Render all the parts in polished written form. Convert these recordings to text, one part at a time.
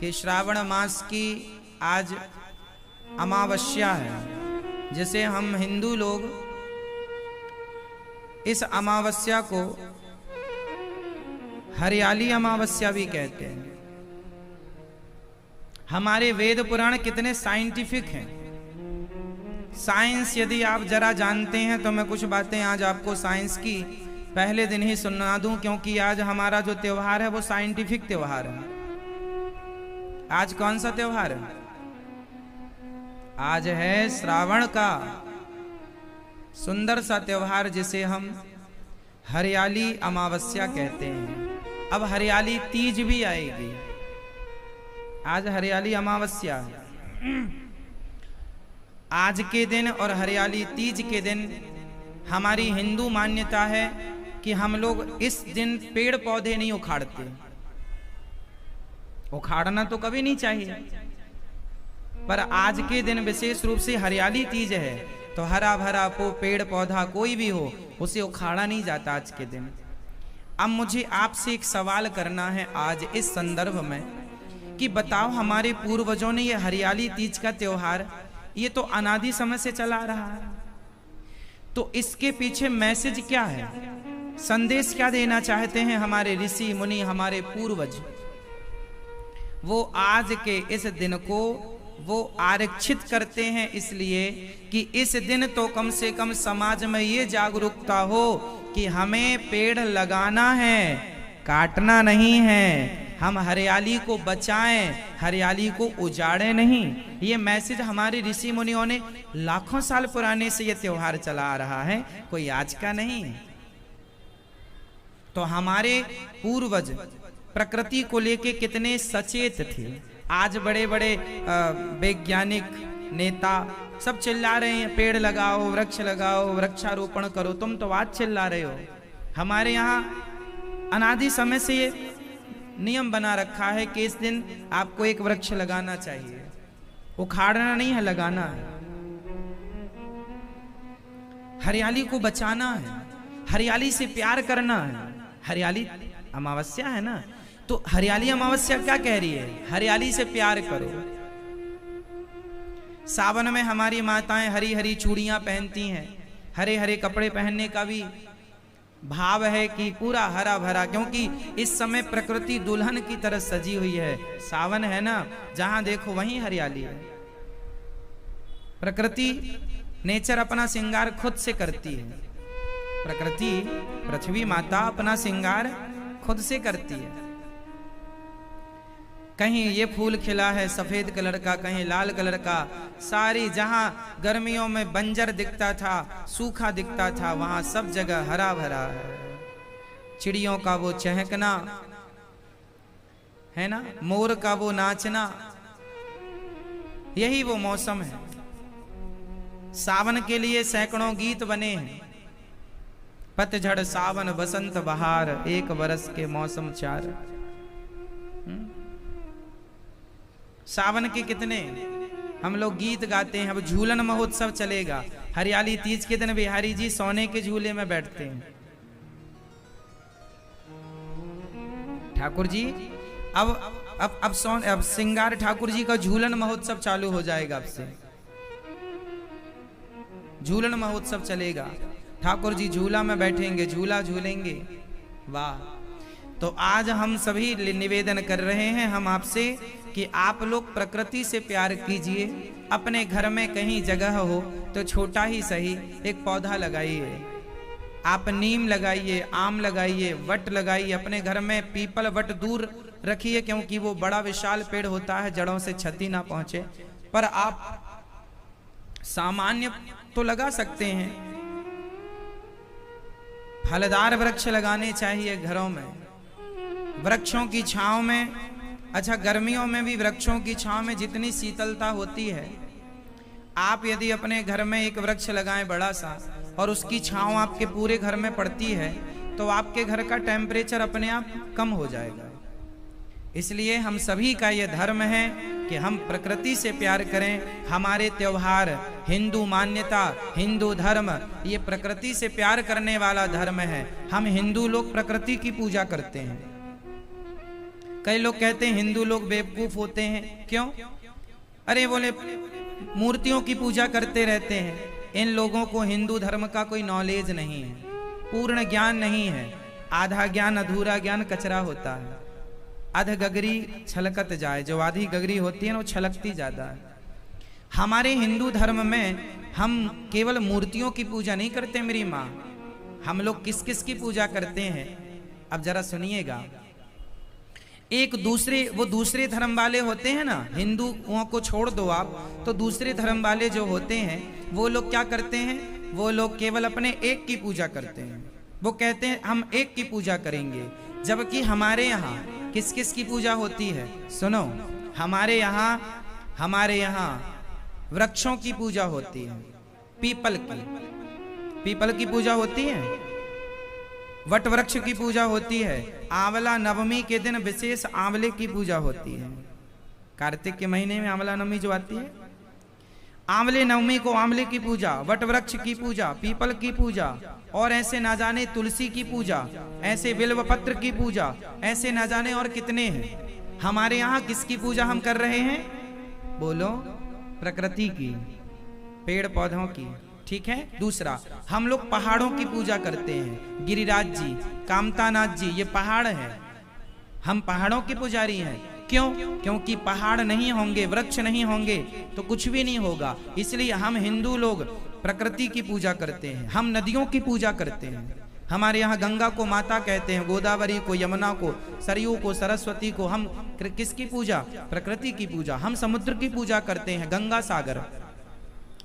कि श्रावण मास की आज अमावस्या है, जिसे हम हिंदू लोग इस अमावस्या को हरियाली अमावस्या भी कहते हैं। हमारे वेद पुराण कितने साइंटिफिक हैं। साइंस यदि आप जरा जानते हैं तो मैं कुछ बातें आज आपको साइंस की पहले दिन ही सुना दूं, क्योंकि आज हमारा जो त्योहार है वो साइंटिफिक त्योहार है। आज कौन सा त्योहार है? आज है श्रावण का सुंदर सा त्योहार, जिसे हम हरियाली अमावस्या कहते हैं। अब हरियाली तीज भी आएगी। आज हरियाली अमावस्या है। आज के दिन और हरियाली तीज के दिन हमारी हिंदू मान्यता है कि हम लोग इस दिन पेड़ पौधे नहीं उखाड़ते। उखाड़ना तो कभी नहीं चाहिए, पर आज के दिन विशेष रूप से हरियाली तीज है तो हरा भरा पेड़ पौधा कोई भी हो उसे उखाड़ा नहीं जाता आज के दिन। अब मुझे आपसे एक सवाल करना है आज इस संदर्भ में कि बताओ, हमारे पूर्वजों ने ये हरियाली तीज का त्योहार ये तो अनादि समय से चला रहा है, तो इसके पीछे मैसेज क्या है, संदेश क्या देना चाहते हैं हमारे ऋषि मुनि, हमारे पूर्वज? वो आज के इस दिन को वो आरक्षित करते हैं इसलिए कि इस दिन तो कम से कम समाज में ये जागरूकता हो कि हमें पेड़ लगाना है, काटना नहीं है। हम हरियाली को बचाएं, हरियाली को उजाड़े नहीं। ये मैसेज हमारे ऋषि मुनियों ने लाखों साल पुराने से ये त्योहार चला आ रहा है, कोई आज का नहीं। तो हमारे पूर्वज प्रकृति को लेके कितने सचेत थे। आज बड़े बड़े वैज्ञानिक नेता सब चिल्ला रहे हैं पेड़ लगाओ, वृक्ष लगाओ, वृक्षारोपण करो। तुम तो आज चिल्ला रहे हो। हमारे यहाँ अनादि समय से ये नियम बना रखा है कि इस दिन आपको एक वृक्ष लगाना चाहिए, उखाड़ना नहीं है, लगाना है। हरियाली को बचाना है, हरियाली से प्यार करना है। हरियाली अमावस्या है ना, तो हरियाली अमावस्या क्या कह रही है? हरियाली से प्यार करो। सावन में हमारी माताएं हरी हरी चूड़ियां पहनती हैं, हरे हरे कपड़े पहनने का भी भाव है कि पूरा हरा भरा, क्योंकि इस समय प्रकृति दुल्हन की तरह सजी हुई है। सावन है ना, जहां देखो वहीं हरियाली है। प्रकृति नेचर अपना श्रृंगार खुद से करती है। प्रकृति पृथ्वी माता अपना श्रृंगार खुद से करती है। कहीं ये फूल खिला है सफेद कलर का, कहीं लाल कलर का। सारी जहां गर्मियों में बंजर दिखता था, सूखा दिखता था, वहां सब जगह हरा भरा है। चिड़ियों का वो चहकना है ना, मोर का वो नाचना, यही वो मौसम है। सावन के लिए सैकड़ों गीत बने हैं। पतझड़ सावन बसंत बहार, एक बरस के मौसम चार। सावन के कितने हम लोग गीत गाते हैं। अब झूलन महोत्सव चलेगा। हरियाली तीज के दिन बिहारी जी सोने के झूले में बैठते हैं। ठाकुर जी अब श्रृंगार ठाकुर जी का झूलन महोत्सव चालू हो जाएगा। अब से झूलन महोत्सव चलेगा। ठाकुर जी झूला में बैठेंगे, झूला झूलेंगे। वाह! तो आज हम सभी निवेदन कर रहे हैं हम आपसे कि आप लोग प्रकृति से प्यार कीजिए। अपने घर में कहीं जगह हो तो छोटा ही सही एक पौधा लगाइए। आप नीम लगाइए, आम लगाइए, वट लगाइए। अपने घर में पीपल वट दूर रखिए, क्योंकि वो बड़ा विशाल पेड़ होता है, जड़ों से क्षति ना पहुंचे। पर आप सामान्य तो लगा सकते हैं। फलदार वृक्ष लगाने चाहिए घरों में, वृक्षों की छांव में। अच्छा, गर्मियों में भी वृक्षों की छांव में जितनी शीतलता होती है, आप यदि अपने घर में एक वृक्ष लगाएं बड़ा सा, और उसकी छांव आपके पूरे घर में पड़ती है, तो आपके घर का टेम्परेचर अपने आप कम हो जाएगा। इसलिए हम सभी का ये धर्म है कि हम प्रकृति से प्यार करें। हमारे त्योहार, हिंदू मान्यता, हिंदू धर्म ये प्रकृति से प्यार करने वाला धर्म है। हम हिंदू लोग प्रकृति की पूजा करते हैं। कई लोग कहते हैं हिंदू लोग बेवकूफ होते हैं, क्यों? अरे बोले मूर्तियों की पूजा करते रहते हैं। इन लोगों को हिंदू धर्म का कोई नॉलेज नहीं है, पूर्ण ज्ञान नहीं है। आधा ज्ञान अधूरा ज्ञान कचरा होता है। अध गगरी छलकत जाए, जो आधी गगरी होती है ना वो छलकती ज्यादा है। हमारे हिंदू धर्म में हम केवल मूर्तियों की पूजा नहीं करते मेरी माँ, हम लोग किस किस की पूजा करते हैं अब जरा सुनिएगा। एक दूसरे धर्म वाले होते हैं ना, हिंदुओं को छोड़ दो आप, तो दूसरे धर्म वाले जो होते हैं वो लोग क्या करते हैं, वो लोग केवल अपने एक की पूजा करते हैं। वो कहते हैं हम एक की पूजा करेंगे, जबकि हमारे यहाँ किस किस की पूजा होती है सुनो। हमारे यहाँ वृक्षों की पूजा होती है, पीपल की पूजा होती है, वट वृक्ष की पूजा होती है। आंवला नवमी के दिन विशेष आंवले की पूजा होती है। कार्तिक के महीने में आंवला नवमी जो आती है, आंवले नवमी को आंवले की पूजा, वट वृक्ष की पूजा, पीपल की पूजा, और ऐसे ना जाने तुलसी की पूजा, ऐसे बिल्व पत्र की पूजा, ऐसे ना जाने और कितने हैं। हमारे यहाँ किसकी पूजा हम कर रहे हैं? बोलो, प्रकृति की, पेड़ पौधों की, ठीक है। दूसरा, हम लोग पहाड़ों की पूजा करते हैं। गिरिराज जी, कामतानाथ जी, ये पहाड़ है, हम पहाड़ों के पुजारी हैं। क्यों? क्योंकि पहाड़ नहीं होंगे, वृक्ष नहीं होंगे तो कुछ भी नहीं होगा। इसलिए हम हिंदू लोग प्रकृति की पूजा करते हैं, हम नदियों की पूजा करते हैं। हमारे यहाँ गंगा को माता कहते हैं, गोदावरी को, यमुना को, सरयू को, सरस्वती को। हम किसकी पूजा? प्रकृति की पूजा। हम समुद्र की पूजा करते हैं, गंगा सागर,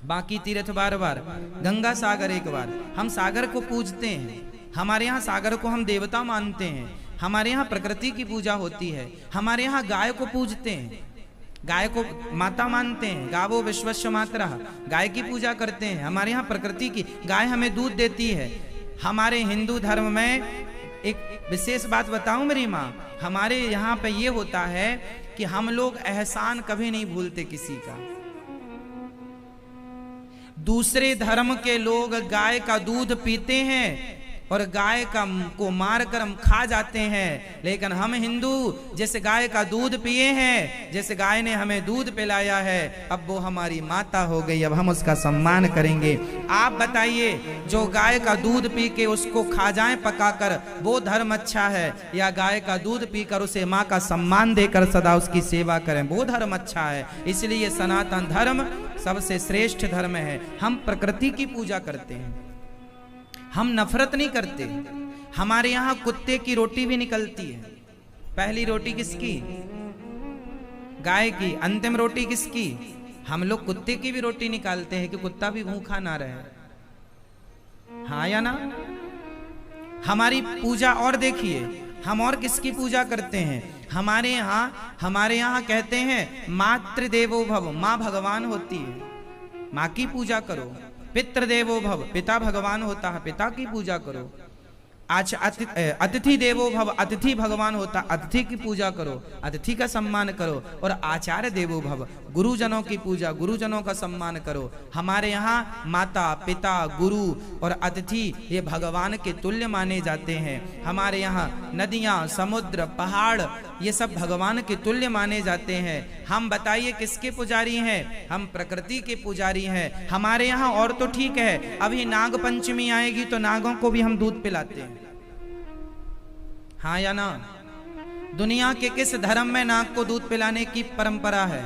बाकी तीर्थ बार बार, गंगा सागर एक बार। हम सागर को पूजते हैं, हमारे यहाँ सागर को हम देवता मानते हैं। हमारे यहाँ प्रकृति की पूजा होती है। हमारे यहाँ गाय को पूजते हैं, गाय को माता मानते हैं। गावो विश्वस्य मातरः, गाय की पूजा करते हैं। हमारे यहाँ प्रकृति की, गाय हमें दूध देती है। हमारे हिंदू धर्म में एक विशेष बात बताऊं मेरी माँ, हमारे यहाँ पे ये होता है कि हम लोग एहसान कभी नहीं भूलते किसी का। दूसरे धर्म के लोग गाय का दूध पीते हैं और गाय को मारकर हम खा जाते हैं, लेकिन हम हिंदू जैसे गाय का दूध पिए हैं, जैसे गाय ने हमें दूध पिलाया है, अब वो हमारी माता हो गई, अब हम उसका सम्मान करेंगे। आप बताइए, जो गाय का दूध पी के उसको खा जाएं पकाकर, वो धर्म अच्छा है, या गाय का दूध पीकर उसे माँ का सम्मान देकर सदा उसकी सेवा करें, वो धर्म अच्छा है? इसलिए सनातन धर्म सबसे श्रेष्ठ धर्म है। हम प्रकृति की पूजा करते हैं, हम नफरत नहीं करते। हमारे यहाँ कुत्ते की रोटी भी निकलती है। पहली रोटी किसकी? गाय की। अंतिम रोटी किसकी? हम लोग कुत्ते की भी रोटी निकालते हैं कि कुत्ता भी भूखा ना रहे। हाँ या ना? हमारी पूजा और देखिए, हम और किसकी पूजा करते हैं? हमारे यहाँ कहते हैं मातृदेवो भव, माँ भगवान होती है, माँ की पूजा करो। पितृदेवो भव, पिता भगवान होता है, पिता की पूजा करो। अतिथि देवो भव, अतिथि भगवान होता, अतिथि की पूजा करो, अतिथि का सम्मान करो। और आचार्य देवो भव, गुरुजनों की पूजा, गुरुजनों का सम्मान करो। हमारे यहाँ माता, पिता, गुरु और अतिथि ये भगवान के तुल्य माने जाते हैं। हमारे यहाँ नदियाँ, समुद्र, पहाड़ ये सब भगवान के तुल्य माने जाते हैं। हम बताइए किसके पुजारी हैं? हम प्रकृति के पुजारी हैं। हमारे यहाँ और तो ठीक है, अभी नाग पंचमी आएगी तो नागों को भी हम दूध पिलाते हैं। हाँ या ना? दुनिया के किस धर्म में नाग को दूध पिलाने की परंपरा है?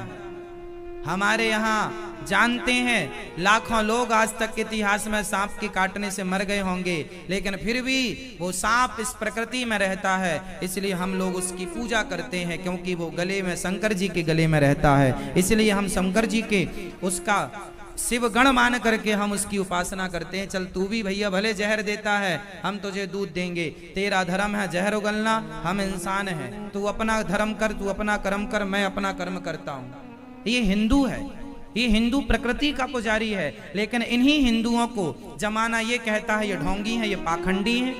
हमारे यहाँ जानते हैं लाखों लोग आज तक के इतिहास में सांप के काटने से मर गए होंगे, लेकिन फिर भी वो सांप इस प्रकृति में रहता है, इसलिए हम लोग उसकी पूजा करते हैं, क्योंकि वो गले में, शंकर जी के गले में रहता है। इसलिए हम शंकर जी के उसका शिव गण मान करके हम उसकी उपासना करते हैं। चल तू भी भैया भले जहर देता है, हम तुझे दूध देंगे। तेरा धर्म है जहर उगलना, हम इंसान हैं। तू अपना धर्म कर, तू अपना कर्म कर, मैं अपना कर्म करता हूँ। ये हिंदू है, ये हिंदू प्रकृति का पुजारी है। लेकिन इन्हीं हिंदुओं को जमाना ये कहता है ये ढोंगी हैं, ये पाखंडी हैं।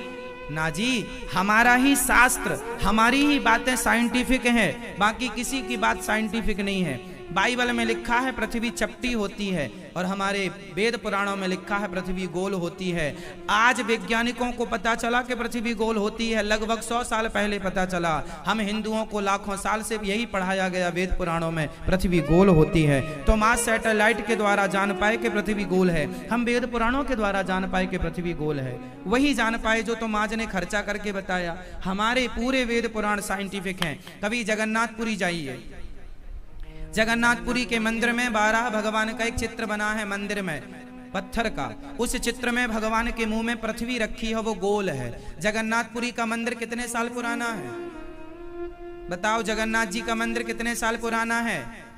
ना जी, हमारा ही शास्त्र, हमारी ही बातें साइंटिफिक हैं, बाकी किसी की बात साइंटिफिक नहीं है। बाइबल में लिखा है पृथ्वी चपटी होती है और हमारे वेद पुराणों में लिखा है पृथ्वी गोल होती है। आज वैज्ञानिकों को पता चला कि पृथ्वी गोल होती है, लगभग 100 साल पहले पता चला। हम हिंदुओं को लाखों साल से यही पढ़ाया गया वेद पुराणों में, पृथ्वी गोल होती है। तो आज सैटेलाइट के द्वारा जान पाए कि पृथ्वी गोल है, हम वेद पुराणों के द्वारा जान पाए कि पृथ्वी गोल है। वही जान पाए जो तुम आज ने खर्चा करके बताया। हमारे पूरे वेद पुराण साइंटिफिक हैं। कभी जगन्नाथपुरी जाइए, जगन्नाथपुरी के मंदिर में 12 भगवान का एक चित्र बना है मंदिर में, पत्थर का। उस चित्र में भगवान के मुंह में पृथ्वी रखी है, वो गोल है। जगन्नाथपुरी का मंदिर कितने साल पुराना है? बताओ, जगन्नाथ जी का मंदिर कितने साल पुराना है?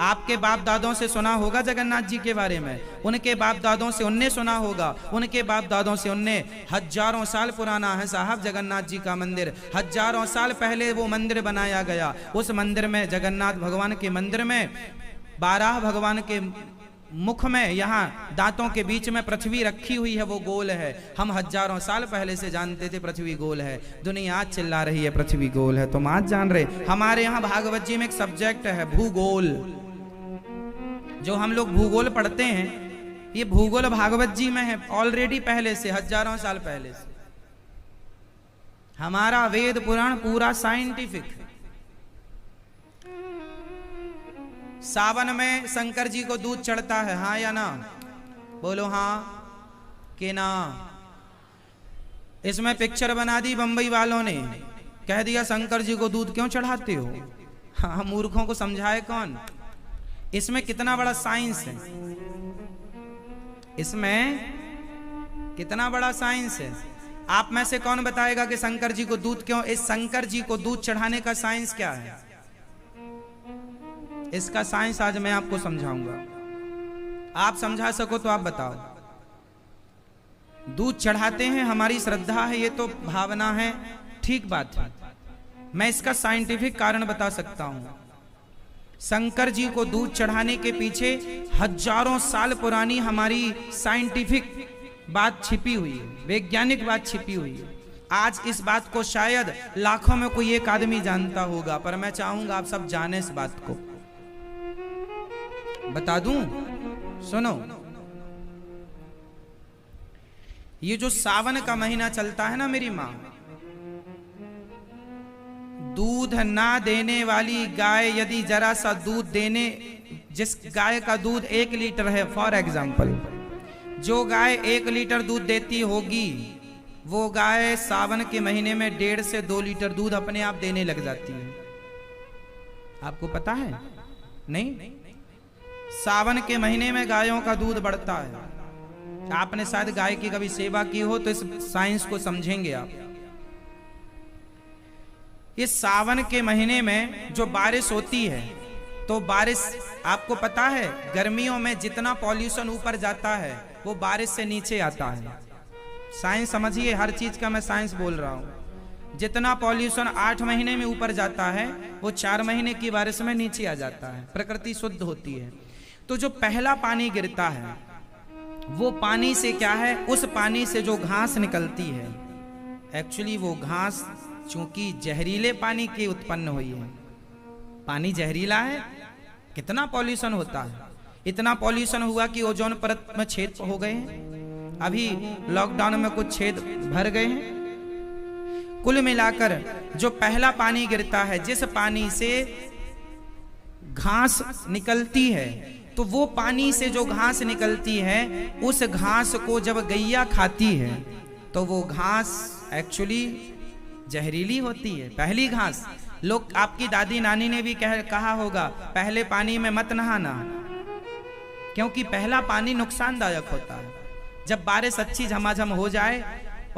आपके बाप दादों से सुना होगा जगन्नाथ जी के बारे में, उनके बाप दादों से उनने सुना होगा, उनके बाप दादों से उनने। हजारों साल पुराना है साहब जगन्नाथ जी का मंदिर। हजारों साल पहले वो मंदिर बनाया गया। उस मंदिर में, जगन्नाथ भगवान के मंदिर में 12 भगवान के मुख में, यहाँ दांतों के बीच में पृथ्वी रखी हुई है, वो गोल है। हम हजारों साल पहले से जानते थे पृथ्वी गोल है। दुनिया आज चिल्ला रही है पृथ्वी गोल है, तुम आज जान रहे। हमारे यहाँ भागवत जी में एक सब्जेक्ट है भूगोल, जो हम लोग भूगोल पढ़ते हैं, ये भूगोल भागवत जी में है ऑलरेडी, पहले से, हजारों साल पहले से। हमारा वेद पुराण पूरा साइंटिफिक। सावन में शंकर जी को दूध चढ़ता है, हाँ या ना? बोलो हाँ कि ना। इसमें पिक्चर बना दी बंबई वालों ने, कह दिया शंकर जी को दूध क्यों चढ़ाते हो। हाँ, मूर्खों को समझाए कौन? इसमें कितना बड़ा साइंस है, इसमें कितना बड़ा साइंस है। आप में से कौन बताएगा कि शंकर जी को दूध क्यों? इस शंकर जी को दूध चढ़ाने का साइंस क्या है? इसका साइंस आज मैं आपको समझाऊंगा। आप समझा सको तो आप बताओ। दूध चढ़ाते हैं, हमारी श्रद्धा है, ये तो भावना है, ठीक बात है। मैं इसका साइंटिफिक कारण बता सकता हूं। शंकर जी को दूध चढ़ाने के पीछे हजारों साल पुरानी हमारी साइंटिफिक बात छिपी हुई है, वैज्ञानिक बात छिपी हुई है। आज इस बात को शायद लाखों में कोई एक आदमी जानता होगा, पर मैं चाहूंगा आप सब जाने इस बात को। बता दूं, सुनो। ये जो सावन का महीना चलता है ना मेरी माँ, दूध ना देने वाली गाय यदि जरा सा दूध देने, जिस गाय का दूध 1 लीटर है, फॉर एग्जाम्पल, जो गाय 1 लीटर दूध देती होगी, वो गाय सावन के महीने में 1.5 से 2 लीटर दूध अपने आप देने लग जाती है। आपको पता है? नहीं, सावन के महीने में गायों का दूध बढ़ता है। आपने शायद गाय की कभी सेवा की हो तो इस साइंस को समझेंगे आप। इस सावन के महीने में जो बारिश होती है, तो बारिश, आपको पता है गर्मियों में जितना पॉल्यूशन ऊपर जाता है वो बारिश से नीचे आता है। साइंस समझिए, हर चीज का मैं साइंस बोल रहा हूं। जितना पॉल्यूशन 8 महीने में ऊपर जाता है, वो 4 महीने की बारिश में नीचे आ जाता है। प्रकृति शुद्ध होती है। तो जो पहला पानी गिरता है, वो पानी से क्या है, उस पानी से जो घास निकलती है, एक्चुअली वो घास चूंकि जहरीले पानी की उत्पन्न हुई है, पानी जहरीला है, कितना पॉल्यूशन होता है। इतना पॉल्यूशन हुआ कि ओजोन परत में छेद हो गए हैं। अभी लॉकडाउन में कुछ छेद भर गए हैं। कुल मिलाकर जो पहला पानी गिरता है, जिस पानी से घास निकलती है, तो वो पानी से जो घास निकलती है, उस घास को जब गैया खाती है तो वो घास एक्चुअली जहरीली होती है। पहली घास, लोग, आपकी दादी नानी ने भी कहा होगा पहले पानी में मत नहाना, क्योंकि पहला पानी नुकसानदायक होता है। जब बारिश अच्छी झमाझम हो जाए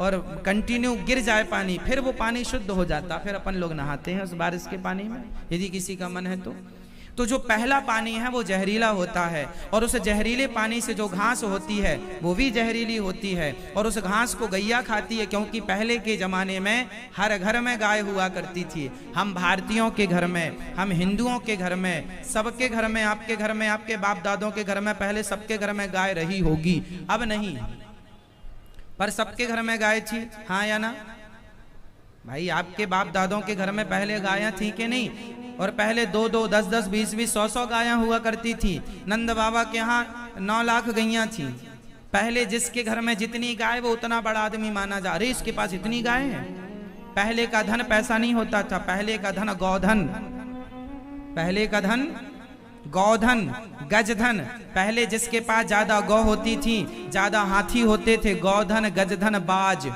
और कंटिन्यू गिर जाए पानी, फिर वो पानी शुद्ध हो जाता, फिर अपन लोग नहाते हैं उस बारिश के पानी में, यदि किसी का मन है तो जो पहला पानी है वो जहरीला होता है, और उस जहरीले पानी से जो घास होती है वो भी जहरीली होती है, और उस घास को गैया खाती है। क्योंकि पहले के जमाने में हर घर में गाय हुआ करती थी। हम भारतीयों के घर में, हम हिंदुओं के घर में, सबके घर में, आपके घर में, आपके बाप दादों के घर में, पहले सबके घर में गाय रही होगी, अब नहीं, पर सबके घर में गाय थी, हाँ या ना? भाई आपके बाप दादों के घर में पहले गायें थी कि नहीं? और पहले 2-2, 10-10, 20-20, 100-100 गायें हुआ करती थी। नंद बाबा के यहाँ 9 लाख गैया थी। पहले जिसके घर में जितनी गाय वो उतना बड़ा आदमी माना जा। अरे इसके पास इतनी गाय है। पहले का धन पैसा नहीं होता था, पहले का धन गौधन, पहले का धन गौधन, गजधन। पहले जिसके पास ज्यादा गौ होती थी, ज्यादा हाथी होते थे, गौधन गजधन बाज।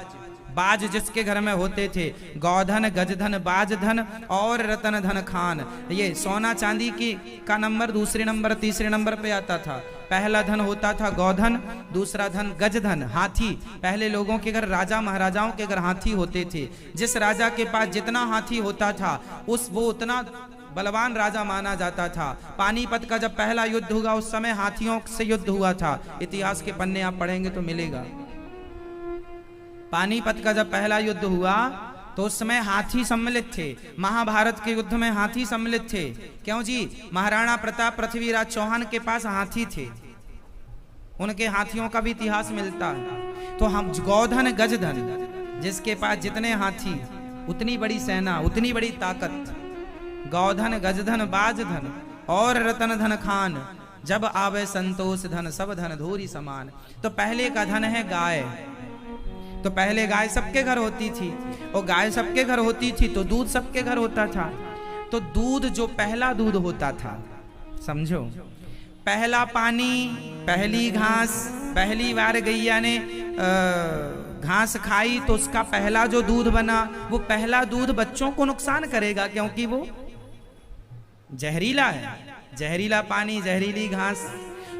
बाज जिसके घर में होते थे, गौधन गजधन बाज धन और रतन धन खान। ये सोना चांदी की का नंबर दूसरे नंबर तीसरे नंबर पे आता था। पहला धन होता था गौधन, दूसरा धन गजधन हाथी। पहले लोगों के घर, राजा महाराजाओं के घर हाथी होते थे। जिस राजा के पास जितना हाथी होता था वो उतना बलवान राजा माना जाता था। पानीपत का जब पहला युद्ध हुआ उस समय हाथियों से युद्ध हुआ था। इतिहास के पन्ने आप पढ़ेंगे तो मिलेगा। पानीपत का जब पहला युद्ध हुआ तो उस समय हाथी सम्मिलित थे। महाभारत के युद्ध में हाथी सम्मिलित थे। क्यों जी? महाराणा प्रताप पृथ्वीराज चौहान के पास हाथी थे, उनके हाथियों का भी इतिहास मिलता है। तो हम गौधन गजधन, जिसके पास जितने हाथी उतनी बड़ी सेना, उतनी बड़ी ताकत। गौधन गजधन बाज धन और रतन धन खान, जब आवे संतोष धन सब धन धूरी समान। तो पहले का धन है गाय। तो पहले गाय सबके घर होती थी, और गाय सबके घर होती थी तो दूध सबके घर होता था। तो दूध, जो पहला दूध होता था, समझो, पहला पानी, पहली घास, पहली बार गैया ने घास खाई तो उसका पहला जो दूध बना, वो पहला दूध बच्चों को नुकसान करेगा क्योंकि वो जहरीला है। जहरीला पानी, जहरीली घास।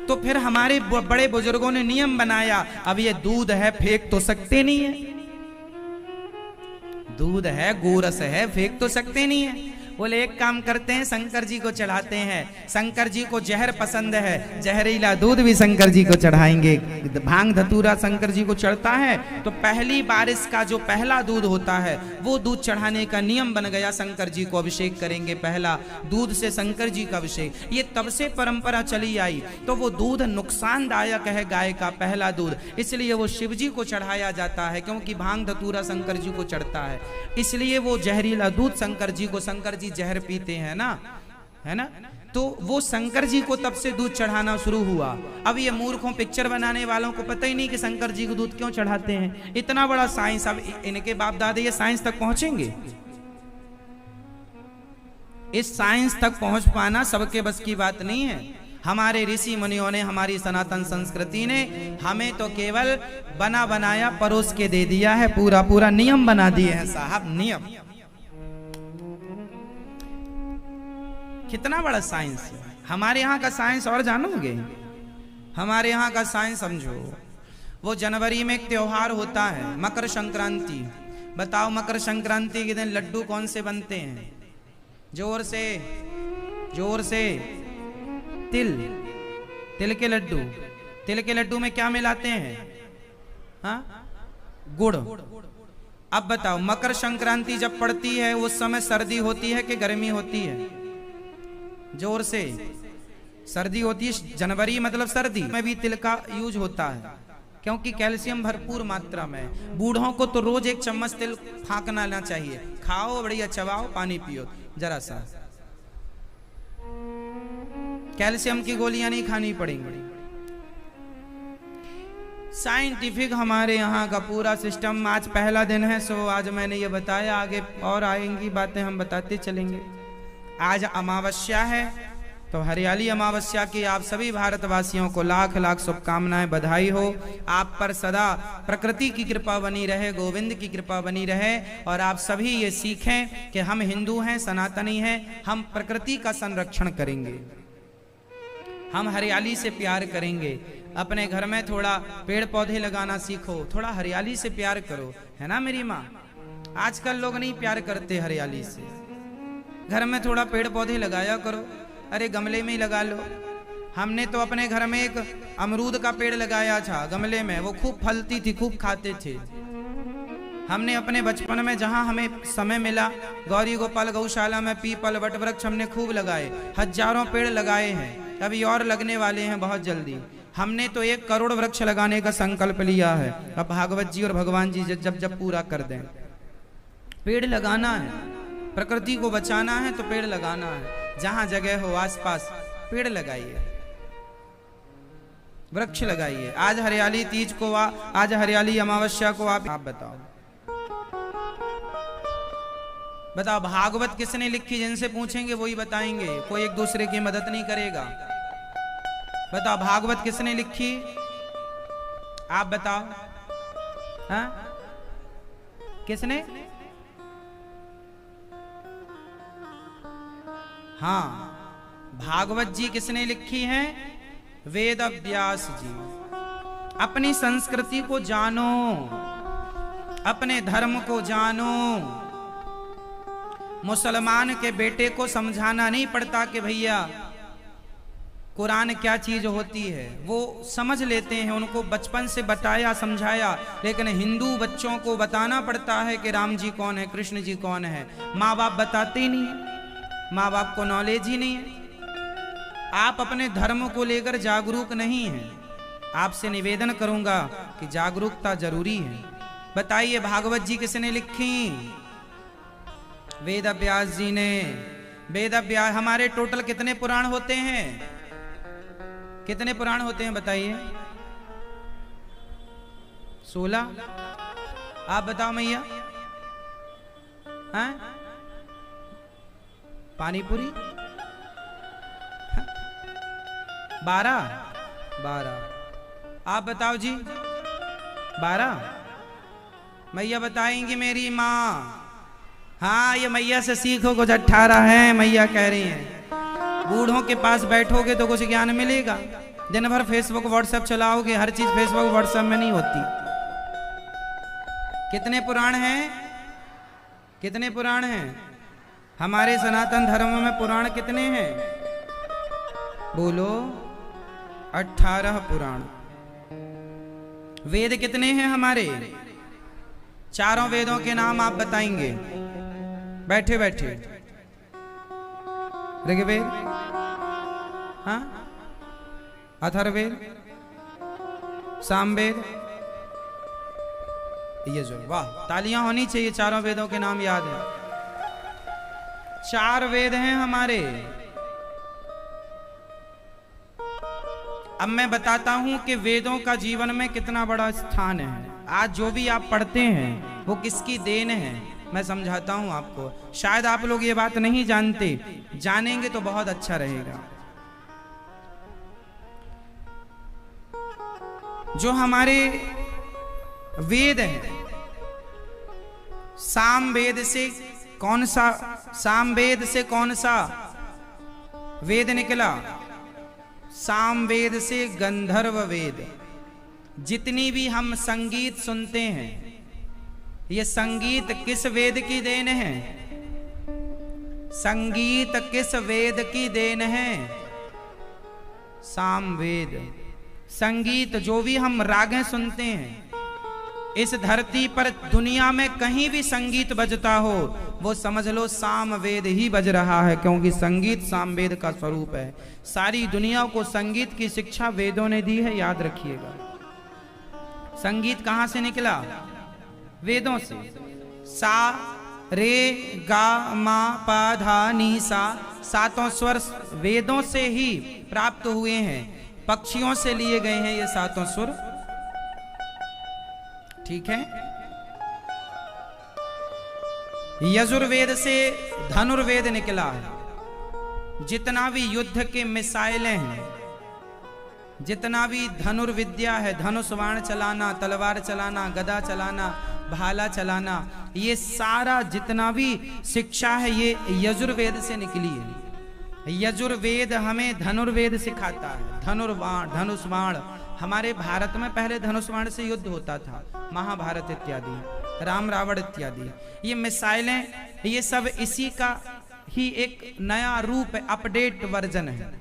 तो फिर हमारे बड़े बुजुर्गों ने नियम बनाया, अब ये दूध है फेंक तो सकते नहीं है, दूध है गोरस है फेंक तो सकते नहीं है। बोले एक काम करते हैं, शंकर जी को चढ़ाते हैं। शंकर जी को जहर पसंद है, जहरीला दूध भी शंकर जी को चढ़ाएंगे। भांग धतूरा शंकर जी को चढ़ता है, तो पहली बारिश का जो पहला दूध होता है वो दूध चढ़ाने का नियम बन गया। शंकर जी को अभिषेक करेंगे, पहला दूध से शंकर जी का अभिषेक। ये तब से परंपरा चली आई। तो वो दूध नुकसानदायक है, गाय का पहला दूध, इसलिए वो शिव जी को चढ़ाया जाता है, क्योंकि भांग धतूरा शंकर जी को चढ़ता है। इसलिए वो जहरीला दूध शंकर जी को, शंकर जहर पीते हैं ना, है ना, तो वो शंकर जी को तब से दूध चढ़ाना शुरू हुआ। अब ये मूर्खों, पिक्चर बनाने वालों को पता ही नहीं कि शंकर जी को दूध क्यों चढ़ाते हैं। इतना बड़ा साइंस, अब इनके बाप दादे ये साइंस तक पहुंचेंगे? इस साइंस तक पहुंच पाना सबके बस की बात नहीं है। हमारे ऋषि मुनियों ने, हमारी सनातन संस्कृति ने हमें तो केवल बना बनाया परोस के दे दिया है, पूरा पूरा नियम बना दिए हैं साहब, नियम। कितना बड़ा साइंस है हमारे यहाँ का। साइंस और जानोगे? हमारे यहाँ का साइंस समझो। वो जनवरी में एक त्योहार होता है, मकर संक्रांति। बताओ, मकर संक्रांति के दिन लड्डू कौन से बनते हैं? जोर से, जोर से। तिल के लड्डू। तिल के लड्डू में क्या मिलाते हैं? हाँ, गुड़। अब बताओ, मकर संक्रांति जब पड़ती है उस समय सर्दी होती है कि गर्मी होती है? जोर से। सर्दी होती है। जनवरी मतलब सर्दी में भी तिल का यूज होता है, क्योंकि कैल्शियम भरपूर मात्रा में। बूढ़ों को तो रोज 1 चम्मच तिल फाँकना ना चाहिए। खाओ, बढ़िया चबाओ, पानी पियो जरा सा। कैल्शियम की गोलियां नहीं खानी पड़ेंगी। साइंटिफिक हमारे यहाँ का पूरा सिस्टम। आज पहला दिन है, सो आज मैंने ये बताया, आगे और आएंगी बातें, हम बताते चलेंगे। आज अमावस्या है, तो हरियाली अमावस्या की आप सभी भारतवासियों को लाख लाख शुभकामनाएं, बधाई हो। आप पर सदा प्रकृति की कृपा बनी रहे, गोविंद की कृपा बनी रहे, और आप सभी ये सीखें कि हम हिंदू हैं, सनातनी हैं, हम प्रकृति का संरक्षण करेंगे, हम हरियाली से प्यार करेंगे। अपने घर में थोड़ा पेड़ पौधे लगाना सीखो, थोड़ा हरियाली से प्यार करो, है ना मेरी माँ? आजकल लोग नहीं प्यार करते हरियाली से। घर में थोड़ा पेड़ पौधे लगाया करो। अरे गमले में ही लगा लो। हमने तो अपने घर में एक अमरूद का पेड़ लगाया था गमले में, वो खूब फलती थी, खूब खाते थे। हमने अपने बचपन में जहाँ हमें समय मिला, गौरी गोपाल गौशाला में पीपल वट वृक्ष हमने खूब लगाए, हजारों पेड़ लगाए हैं, अभी और लगने वाले हैं बहुत जल्दी। हमने तो 1 करोड़ वृक्ष लगाने का संकल्प लिया है। अब भागवत जी और भगवान जी जब जब पूरा कर दें। पेड़ लगाना है, प्रकृति को बचाना है तो पेड़ लगाना है, जहां जगह हो आसपास पेड़ लगाइए, वृक्ष लगाइए। आज हरियाली तीज को आज हरियाली अमावस्या को आप बताओ भागवत किसने लिखी? जिनसे पूछेंगे वही बताएंगे, कोई एक दूसरे की मदद नहीं करेगा। बताओ भागवत किसने लिखी? आप बताओ। हाँ किसने? हाँ भागवत जी किसने लिखी है? वेद व्यास जी। अपनी संस्कृति को जानो, अपने धर्म को जानो। मुसलमान के बेटे को समझाना नहीं पड़ता कि भैया कुरान क्या चीज होती है, वो समझ लेते हैं, उनको बचपन से बताया समझाया। लेकिन हिंदू बच्चों को बताना पड़ता है कि राम जी कौन है, कृष्ण जी कौन है। माँ बाप बताते ही नहीं है, माँ बाप को नॉलेज ही नहीं है। आप अपने धर्म को लेकर जागरूक नहीं हैं। आपसे निवेदन करूंगा कि जागरूकता जरूरी है। बताइए भागवत जी किसने लिखी? वेद व्यास जी ने। वेद व्यास। हमारे टोटल कितने पुराण होते हैं? कितने पुराण होते हैं बताइए? 16। आप बताओ मैया। हाँ? पानीपुरी 12। आप बताओ जी 12। मैया बताएंगी मेरी माँ। हाँ ये मैया से सीखो, कुछ 18 है मैया कह रही हैं। बूढ़ों के पास बैठोगे तो कुछ ज्ञान मिलेगा। दिन भर फेसबुक व्हाट्सएप चलाओगे, हर चीज फेसबुक व्हाट्सएप में नहीं होती। कितने पुराण हैं? कितने पुराण हैं? हमारे सनातन धर्म में पुराण कितने हैं? बोलो। 18 पुराण। वेद कितने हैं हमारे? चारों वेदों के नाम आप बताएंगे बैठे बैठे। ऋग्वेद, हाँ, अथर्ववेद, सामवेद, यजुर्वेद। वाह, तालियां होनी चाहिए। चारों वेदों के नाम याद है। 4 वेद हैं हमारे। अब मैं बताता हूं कि वेदों का जीवन में कितना बड़ा स्थान है। आज जो भी आप पढ़ते हैं वो किसकी देन है, मैं समझाता हूं आपको। शायद आप लोग ये बात नहीं जानते, जानेंगे तो बहुत अच्छा रहेगा। जो हमारे वेद हैं, सामवेद से कौन सा, सामवेद से कौन सा वेद निकला? सामवेद से गंधर्व वेद। जितनी भी हम संगीत सुनते हैं, ये संगीत किस वेद की देन है? संगीत किस वेद की देन है? सामवेद। संगीत जो भी हम रागें सुनते हैं, इस धरती पर दुनिया में कहीं भी संगीत बजता हो, वो समझ लो सामवेद ही बज रहा है, क्योंकि संगीत सामवेद का स्वरूप है। सारी दुनिया को संगीत की शिक्षा वेदों ने दी है, याद रखिएगा। संगीत कहां से निकला? वेदों से। सा रे गा मा पा धा नी सा, 7 स्वर वेदों से ही प्राप्त हुए हैं। पक्षियों से लिए गए हैं ये 7 स्वर। ठीक है। यजुर्वेद से धनुर्वेद निकला है। जितना भी युद्ध के मिसाइलें हैं, जितना भी धनुर्विद्या है, धनुष बाण चलाना, तलवार चलाना, गदा चलाना, भाला चलाना, ये सारा जितना भी शिक्षा है ये यजुर्वेद से निकली है। यजुर्वेद हमें धनुर्वेद सिखाता है। धनुर्बाण, धनुष बाण। हमारे भारत में पहले धनुष बाण से युद्ध होता था, महाभारत इत्यादि, राम रावण इत्यादि। ये मिसाइलें, ये सब इसी का ही एक नया रूप है, अपडेट वर्जन है।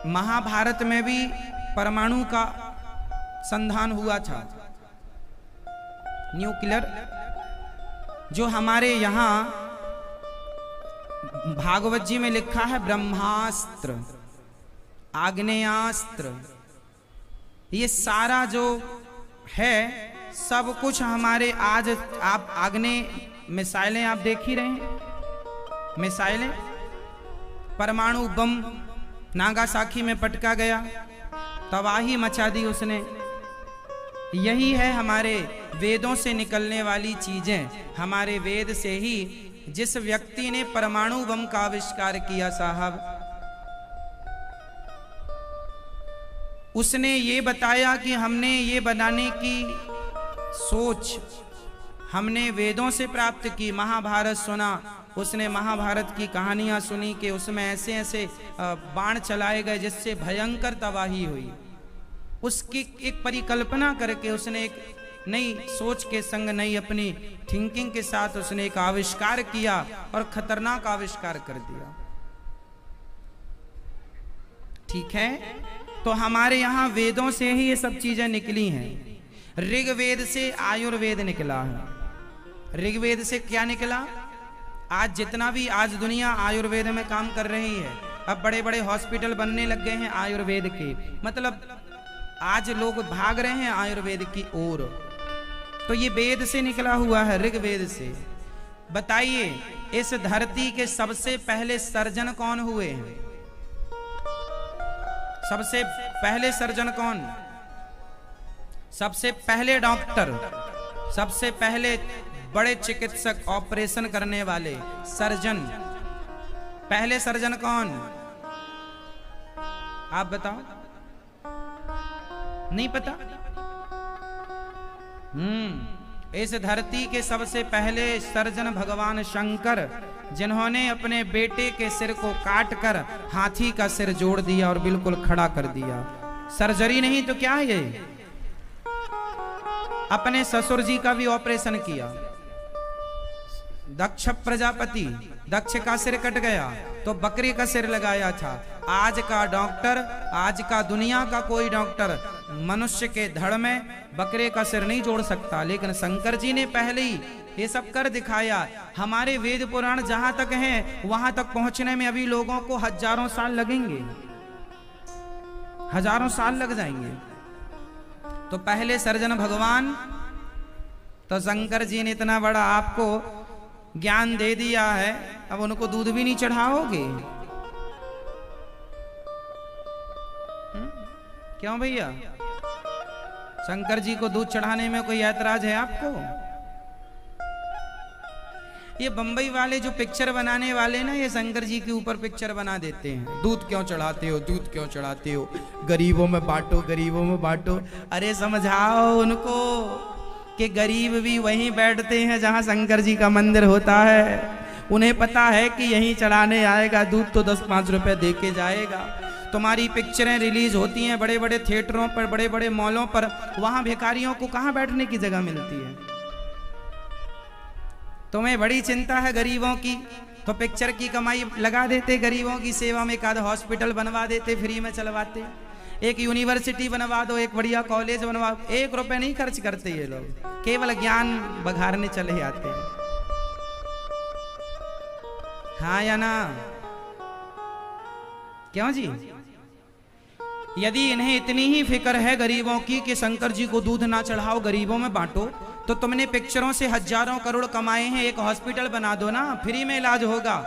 महाभारत में भी परमाणु का संधान हुआ था, न्यूक्लियर। जो हमारे यहाँ भागवत जी में लिखा है ब्रह्मास्त्र, आग्नेयास्त्र, ये सारा जो है सब कुछ हमारे आज आप आग्नेय मिसाइलें आप देख ही रहे हैं, मिसाइलें, परमाणु बम नागासाकी में पटका गया, तबाही मचा दी उसने। यही है हमारे वेदों से निकलने वाली चीजें। हमारे वेद से ही जिस व्यक्ति ने परमाणु बम का आविष्कार किया साहब, उसने ये बताया कि हमने ये बनाने की सोच हमने वेदों से प्राप्त की। महाभारत सुना, उसने महाभारत की कहानियां सुनी कि उसमें ऐसे ऐसे बाण चलाए गए जिससे भयंकर तबाही हुई। उसकी एक परिकल्पना करके उसने एक नई सोच के संग, नई अपनी थिंकिंग के साथ उसने एक आविष्कार किया और खतरनाक आविष्कार कर दिया। ठीक है, तो हमारे यहां वेदों से ही ये सब चीजें निकली हैं। ऋग्वेद से आयुर्वेद निकला है। ऋग्वेद से क्या निकला? आज जितना भी आज दुनिया आयुर्वेद में काम कर रही है, अब बड़े बड़े हॉस्पिटल बनने लग गए हैं आयुर्वेद के, मतलब आज लोग भाग रहे हैं आयुर्वेद की ओर। तो ये वेद से निकला हुआ है, ऋग्वेद से। बताइए, इस धरती के सबसे पहले सर्जन कौन हुए हैं? सबसे पहले सर्जन कौन? सबसे पहले डॉक्टर, सबसे पहले बड़े चिकित्सक, ऑपरेशन करने वाले सर्जन, पहले सर्जन कौन? आप बताओ, नहीं पता? इस धरती के सबसे पहले सर्जन भगवान शंकर, जिन्होंने अपने बेटे के सिर को काटकर हाथी का सिर जोड़ दिया और बिल्कुल खड़ा कर दिया। सर्जरी नहीं तो क्या है ये? अपने ससुर जी का भी ऑपरेशन किया। दक्ष प्रजापति, दक्ष का सिर कट गया तो बकरी का सिर लगाया था। आज का डॉक्टर, आज का दुनिया का कोई डॉक्टर मनुष्य के धड़ में बकरे का सिर नहीं जोड़ सकता, लेकिन शंकर जी ने पहले ही ये सब कर दिखाया। हमारे वेद पुराण जहां तक हैं, वहां तक पहुंचने में अभी लोगों को हजारों साल लगेंगे, हजारों साल लग जाएंगे। तो पहले सर्जन भगवान, तो शंकर जी ने इतना बड़ा आपको ज्ञान दे दिया है, अब उनको दूध भी नहीं चढ़ाओगे? क्यों भैया? शंकर जी को दूध चढ़ाने में कोई ऐतराज है आपको? ये बंबई वाले जो पिक्चर बनाने वाले ना, ये शंकर जी के ऊपर पिक्चर बना देते हैं। दूध क्यों चढ़ाते हो, दूध क्यों चढ़ाते हो, गरीबों में बांटो, गरीबों में बांटो। अरे समझाओ उनको कि गरीब भी वहीं बैठते हैं जहां शंकर जी का मंदिर होता है। उन्हें पता है कि यहीं चढ़ाने आएगा दूध तो 10-5 रुपए दे के जाएगा। तुम्हारी पिक्चरें रिलीज होती हैं बड़े बड़े थिएटरों पर, बड़े बड़े मॉलों पर, वहां भिखारियों को कहां बैठने की जगह मिलती है? तुम्हें बड़ी चिंता है गरीबों की, तो पिक्चर की कमाई लगा देते गरीबों की सेवा में। एक आध हॉस्पिटल बनवा देते, फ्री में चलवाते। एक यूनिवर्सिटी बनवा दो, एक बढ़िया कॉलेज बनवा। 1 रुपए नहीं खर्च करते ये लोग, केवल ज्ञान बघारने चले आते हैं। हाँ या ना? क्यों जी? यदि इन्हें इतनी ही फिक्र है गरीबों की कि शंकर जी को दूध ना चढ़ाओ, गरीबों में बांटो, तो तुमने पिक्चरों से हजारों करोड़ कमाए हैं, एक हॉस्पिटल बना दो ना, फ्री में इलाज होगा।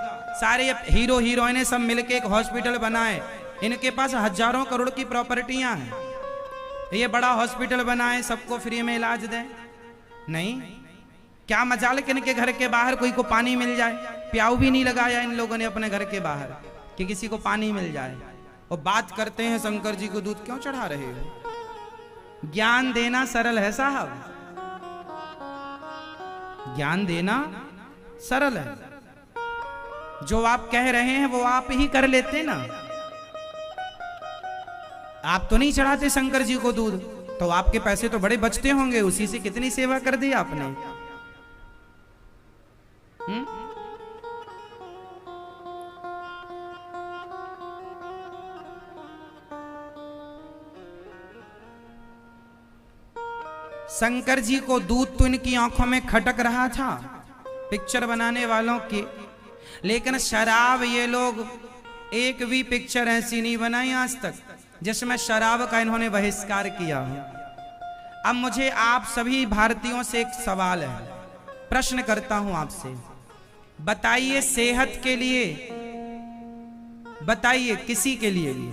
सारे हीरो हीरोइनें सब मिलके एक हॉस्पिटल बनाए, इनके पास हजारों करोड़ की प्रॉपर्टियां हैं, ये बड़ा हॉस्पिटल बनाए, सबको फ्री में इलाज दें। नहीं, क्या मजाल कि इनके घर के बाहर कोई को पानी मिल जाए। प्याऊ भी नहीं लगाया इन लोगों ने अपने घर के बाहर कि किसी को पानी मिल जाए। और बात करते हैं शंकर जी को दूध क्यों चढ़ा रहे हो? ज्ञान देना सरल है साहब, ज्ञान देना सरल है। जो आप कह रहे हैं वो आप ही कर लेते ना। आप तो नहीं चढ़ाते शंकर जी को दूध, तो आपके पैसे तो बड़े बचते होंगे, उसी से कितनी सेवा कर दी आपने। शंकर जी को दूध तो इनकी आंखों में खटक रहा था पिक्चर बनाने वालों की, लेकिन शराब, ये लोग एक भी पिक्चर ऐसी नहीं बनाई आज तक जिसमें शराब का इन्होंने बहिष्कार किया। अब मुझे आप सभी भारतीयों से एक सवाल है, प्रश्न करता हूं आपसे, बताइए सेहत के लिए, बताइए किसी के लिए भी,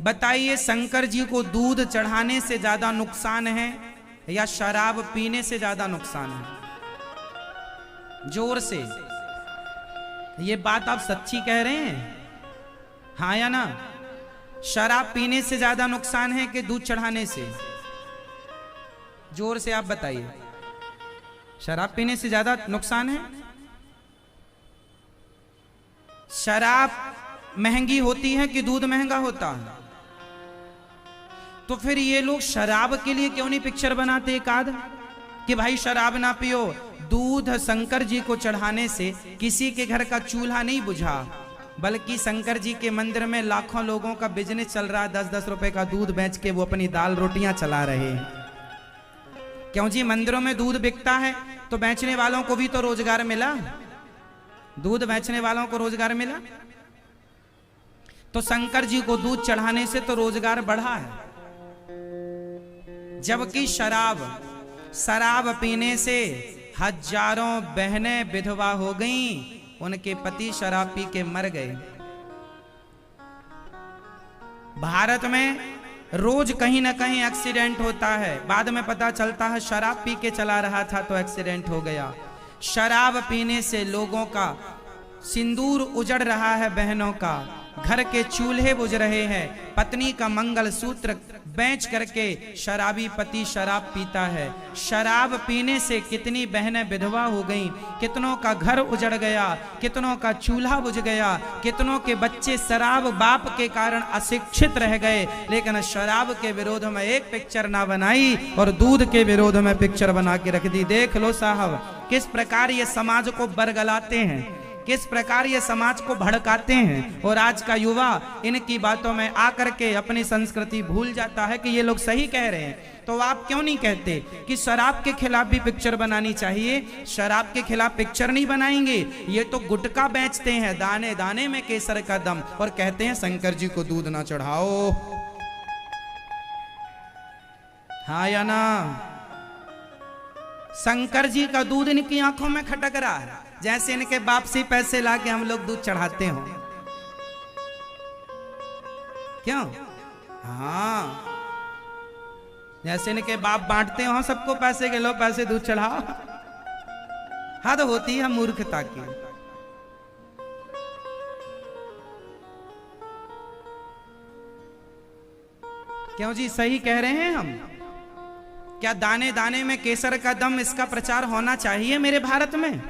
बताइए शंकर जी को दूध चढ़ाने से ज्यादा नुकसान है या शराब पीने से ज्यादा नुकसान है? जोर से, ये बात आप सच्ची कह रहे हैं, हाँ या ना? शराब पीने से ज्यादा नुकसान है कि दूध चढ़ाने से? जोर से आप बताइए। शराब पीने से ज्यादा नुकसान है। शराब महंगी होती है कि दूध महंगा होता है? तो फिर ये लोग शराब के लिए क्यों नहीं पिक्चर बनाते एक आध कि भाई शराब ना पियो, दूध शंकर जी को चढ़ाने से किसी के घर का चूल्हा नहीं बुझा, बल्कि शंकर जी के मंदिर में लाखों लोगों का बिजनेस चल रहा है, 10-10 रुपए का दूध बेच के वो अपनी दाल रोटियां चला रहे हैं। क्यों जी? मंदिरों में दूध बिकता है तो बेचने वालों को भी तो रोजगार मिला, दूध बेचने वालों को रोजगार मिला, तो शंकर जी को दूध चढ़ाने से तो रोजगार बढ़ा है। जबकि शराब पीने से हजारों बहनें विधवा हो गईं, उनके पति शराब पी के मर गए। भारत में रोज कहीं ना कहीं एक्सीडेंट होता है, बाद में पता चलता है शराब पी के चला रहा था तो एक्सीडेंट हो गया। शराब पीने से लोगों का सिंदूर उजड़ रहा है, बहनों का घर के चूल्हे बुझ रहे हैं, पत्नी का मंगलसूत्र बेच करके शराबी पति शराब पीता है। शराब पीने से कितनी बहनें विधवा हो गईं, कितनों का घर उजड़ गया, कितनों का चूल्हा बुझ गया, कितनों के बच्चे शराब बाप के कारण अशिक्षित रह गए। लेकिन शराब के विरोध में एक पिक्चर ना बनाई और दूध के विरोध में पिक्चर बना के रख दी। देख लो साहब किस प्रकार ये समाज को बरगलाते हैं, किस प्रकार ये समाज को भड़काते हैं। और आज का युवा इनकी बातों में आकर के अपनी संस्कृति भूल जाता है कि ये लोग सही कह रहे हैं। तो आप क्यों नहीं कहते कि शराब के खिलाफ भी पिक्चर बनानी चाहिए? शराब के खिलाफ पिक्चर नहीं बनाएंगे, ये तो गुटखा बेचते हैं, दाने दाने में केसर का दम, और कहते हैं शंकर जी को दूध ना चढ़ाओ। हाँ या ना? शंकर जी का दूध इनकी आंखों में खटक रहा है, जैसे इनके बाप से पैसे लाके हम लोग दूध चढ़ाते हो। क्यों? हाँ, जैसे इनके बाप बांटते हो सबको पैसे के, लो पैसे दूध चढ़ाओ। हद होती है मूर्खता की। क्यों जी? सही कह रहे हैं हम। क्या दाने दाने में केसर का दम, इसका प्रचार होना चाहिए मेरे भारत में?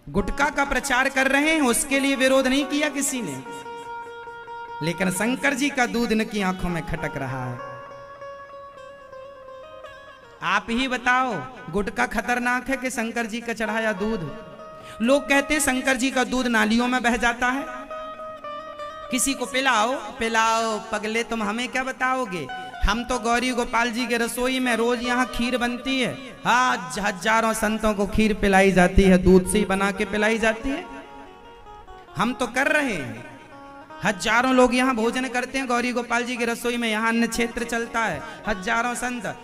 गुटखा का प्रचार कर रहे हैं, उसके लिए विरोध नहीं किया किसी ने, लेकिन शंकर जी का दूध इनकी आंखों में खटक रहा है। आप ही बताओ, गुटखा खतरनाक है कि शंकर जी का चढ़ाया दूध? लोग कहते हैं शंकर जी का दूध नालियों में बह जाता है। किसी को पिलाओ पिलाओ, पगले तुम हमें क्या बताओगे? हम तो गौरी गोपाल जी के रसोई में रोज यहाँ खीर बनती है, हाँ, हजारों संतों को खीर पिलाई जाती है, दूध से ही बना के पिलाई जाती है। हम तो कर रहे हैं, हजारों लोग यहाँ भोजन करते हैं गौरी गोपाल जी के रसोई में, यहाँ अन्न क्षेत्र चलता है, हजारों संत।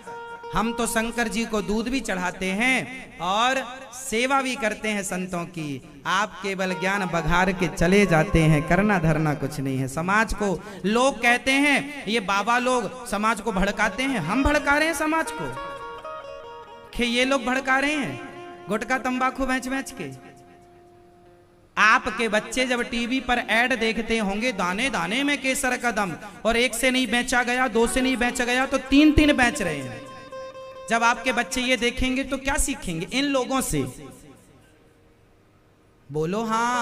हम तो शंकर जी को दूध भी चढ़ाते हैं और सेवा भी करते हैं संतों की। आप केवल ज्ञान बघार के चले जाते हैं, करना धरना कुछ नहीं है। समाज को लोग कहते हैं, ये बाबा लोग समाज को भड़काते हैं। हम भड़का रहे हैं समाज को कि ये लोग भड़का रहे हैं गुटखा तंबाकू बेच बेच के? आपके बच्चे जब टीवी पर ऐड देखते होंगे, दाने दाने में केसर का दम, और एक से नहीं बेचा गया, दो से नहीं बेचा गया तो 3-3 बेच रहे हैं। जब आपके बच्चे ये देखेंगे तो क्या सीखेंगे इन लोगों से? बोलो हाँ।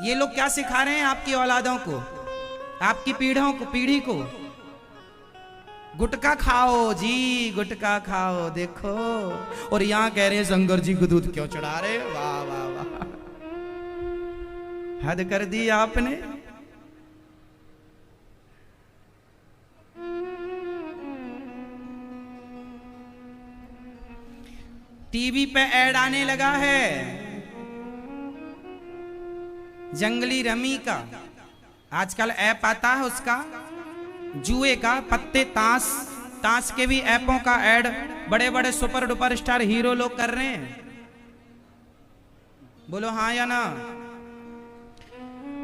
ये लोग क्या सिखा रहे हैं आपकी औलादों को, आपकी पीढ़ी को? गुटखा खाओ जी, गुटखा खाओ, देखो। और यहां कह रहे हैं शंकर जी को दूध क्यों चढ़ा रहे? वाह वाह वाह, हद कर दी आपने। टीवी पे ऐड आने लगा है जंगली रमी का, आजकल ऐप आता है उसका, जुए का, पत्ते, ताश के भी ऐपों का ऐड बड़े बड़े सुपर डुपर स्टार हीरो लोग कर रहे हैं। बोलो हाँ या ना।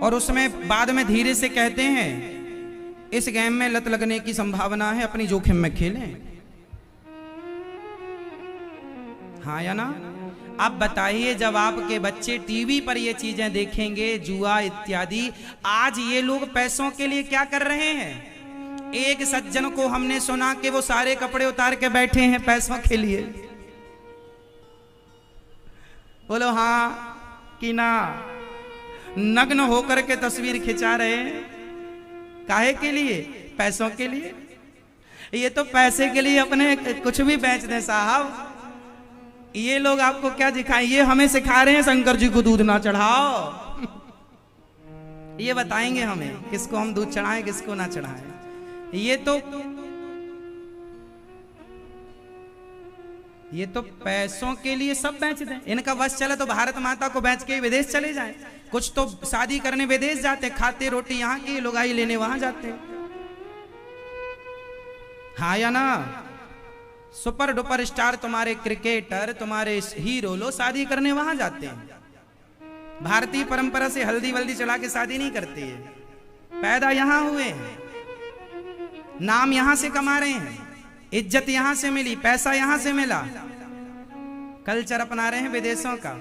और उसमें बाद में धीरे से कहते हैं इस गेम में लत लगने की संभावना है, अपनी जोखिम में खेलें। हाँ या ना। अब बताइए, जब आपके बच्चे टीवी पर ये चीजें देखेंगे, जुआ इत्यादि, आज ये लोग पैसों के लिए क्या कर रहे हैं। एक सज्जन को हमने सुना कि वो सारे कपड़े उतार के बैठे हैं पैसों के लिए। बोलो हाँ कि ना। नग्न होकर के तस्वीर खिंचा रहे हैं, काहे के लिए, पैसों के लिए। ये तो पैसे के लिए अपने कुछ भी बेच दें साहब। ये लोग आपको क्या दिखाएं, ये हमें सिखा रहे हैं शंकर जी को दूध ना चढ़ाओ। ये बताएंगे हमें किसको हम दूध चढ़ाएं किसको ना चढ़ाएं। ये तो पैसों के लिए सब बेच दें। इनका बस चले तो भारत माता को बेच के विदेश चले जाएं। कुछ तो शादी करने विदेश जाते, खाते रोटी यहाँ की, लुगाई लेने वहां जाते। हाँ या ना। सुपर डुपर स्टार तुम्हारे क्रिकेटर, तुम्हारे हीरो लो शादी करने वहां जाते हैं। भारतीय परंपरा से हल्दी वल्दी चला के शादी नहीं करते है। पैदा यहां हुए हैं, नाम यहां से कमा रहे हैं, इज्जत यहां से मिली, पैसा यहां से मिला, कल्चर अपना रहे हैं विदेशों का।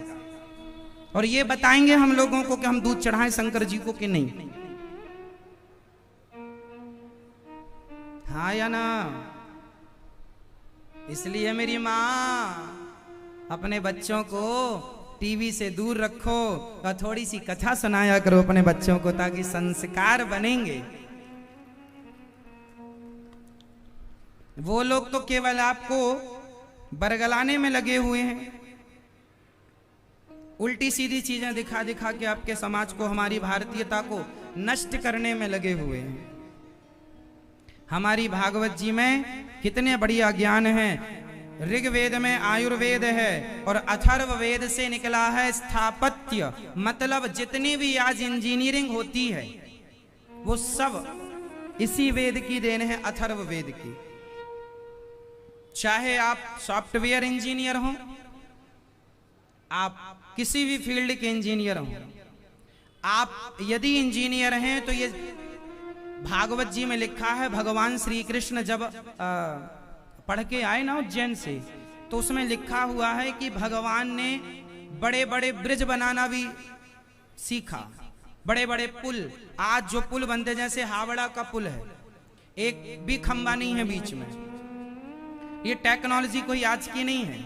और ये बताएंगे हम लोगों को कि हम दूध चढ़ाएं शंकर जी को कि नहीं। हाँ या ना। इसलिए मेरी माँ, अपने बच्चों को टीवी से दूर रखो और थोड़ी सी कथा सुनाया करो अपने बच्चों को, ताकि संस्कार बनेंगे। वो लोग तो केवल आपको बरगलाने में लगे हुए हैं, उल्टी सीधी चीजें दिखा दिखा के आपके समाज को, हमारी भारतीयता को नष्ट करने में लगे हुए हैं। हमारी भागवत जी में कितने बढ़िया ज्ञान है। ऋग्वेद में आयुर्वेद है और अथर्ववेद से निकला है स्थापत्य। मतलब जितनी भी आज इंजीनियरिंग होती है वो सब इसी वेद की देन है, अथर्ववेद की। चाहे आप सॉफ्टवेयर इंजीनियर हो, आप किसी भी फील्ड के इंजीनियर हो, आप यदि इंजीनियर हैं तो ये भागवत जी में लिखा है, भगवान श्री कृष्ण जब पढ़ के आए ना उज्जैन से, तो उसमें लिखा हुआ है कि भगवान ने बड़े बड़े ब्रिज बनाना भी सीखा, बड़े बड़े पुल। आज जो पुल बनते, जैसे हावड़ा का पुल है, एक भी खंबा नहीं है बीच में। ये टेक्नोलॉजी कोई आज की नहीं है।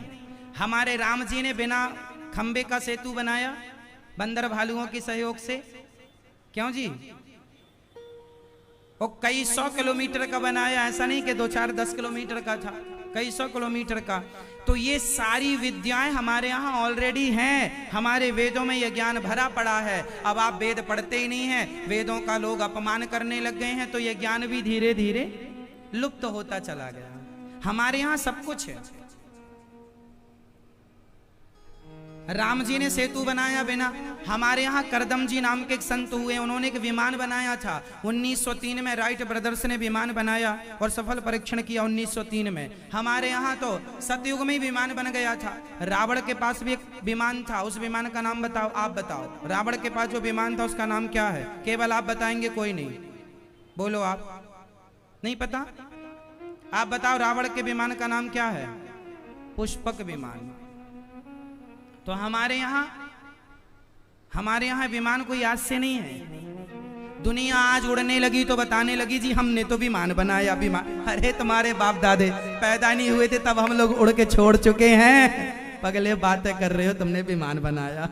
हमारे राम जी ने बिना खंबे का सेतु बनाया बंदर भालुओं के सहयोग से। क्यों जी? वो कई 100 किलोमीटर का बनाया, ऐसा नहीं कि 2-4-10 किलोमीटर का था, कई 100 किलोमीटर का। तो ये सारी विद्याएं हमारे यहाँ ऑलरेडी हैं, हमारे वेदों में ये ज्ञान भरा पड़ा है। अब आप वेद पढ़ते ही नहीं हैं, वेदों का लोग अपमान करने लग गए हैं, तो ये ज्ञान भी धीरे धीरे लुप्त होता चला गया। हमारे यहाँ सब कुछ है। राम जी ने सेतु बनाया बिना। हमारे यहाँ करदम जी नाम के एक संत हुए, उन्होंने एक विमान बनाया था 1903 में। राइट ब्रदर्स ने विमान बनाया और सफल परीक्षण किया 1903 में। हमारे यहाँ तो सतयुग में विमान बन गया था। रावण के पास भी एक विमान था, उस विमान का नाम बताओ, आप बताओ। रावण के पास जो विमान था उसका नाम क्या है? केवल आप बताएंगे, कोई नहीं। बोलो, आप नहीं पता? आप बताओ, रावण के विमान का नाम क्या है? पुष्पक विमान। तो हमारे यहाँ विमान कोई आज से नहीं है। दुनिया आज उड़ने लगी तो बताने लगी जी हमने तो विमान बनाया। विमान, अरे तुम्हारे बाप दादे पैदा नहीं हुए थे तब हम लोग उड़ के छोड़ चुके हैं। पगले बातें कर रहे हो, तुमने विमान बनाया।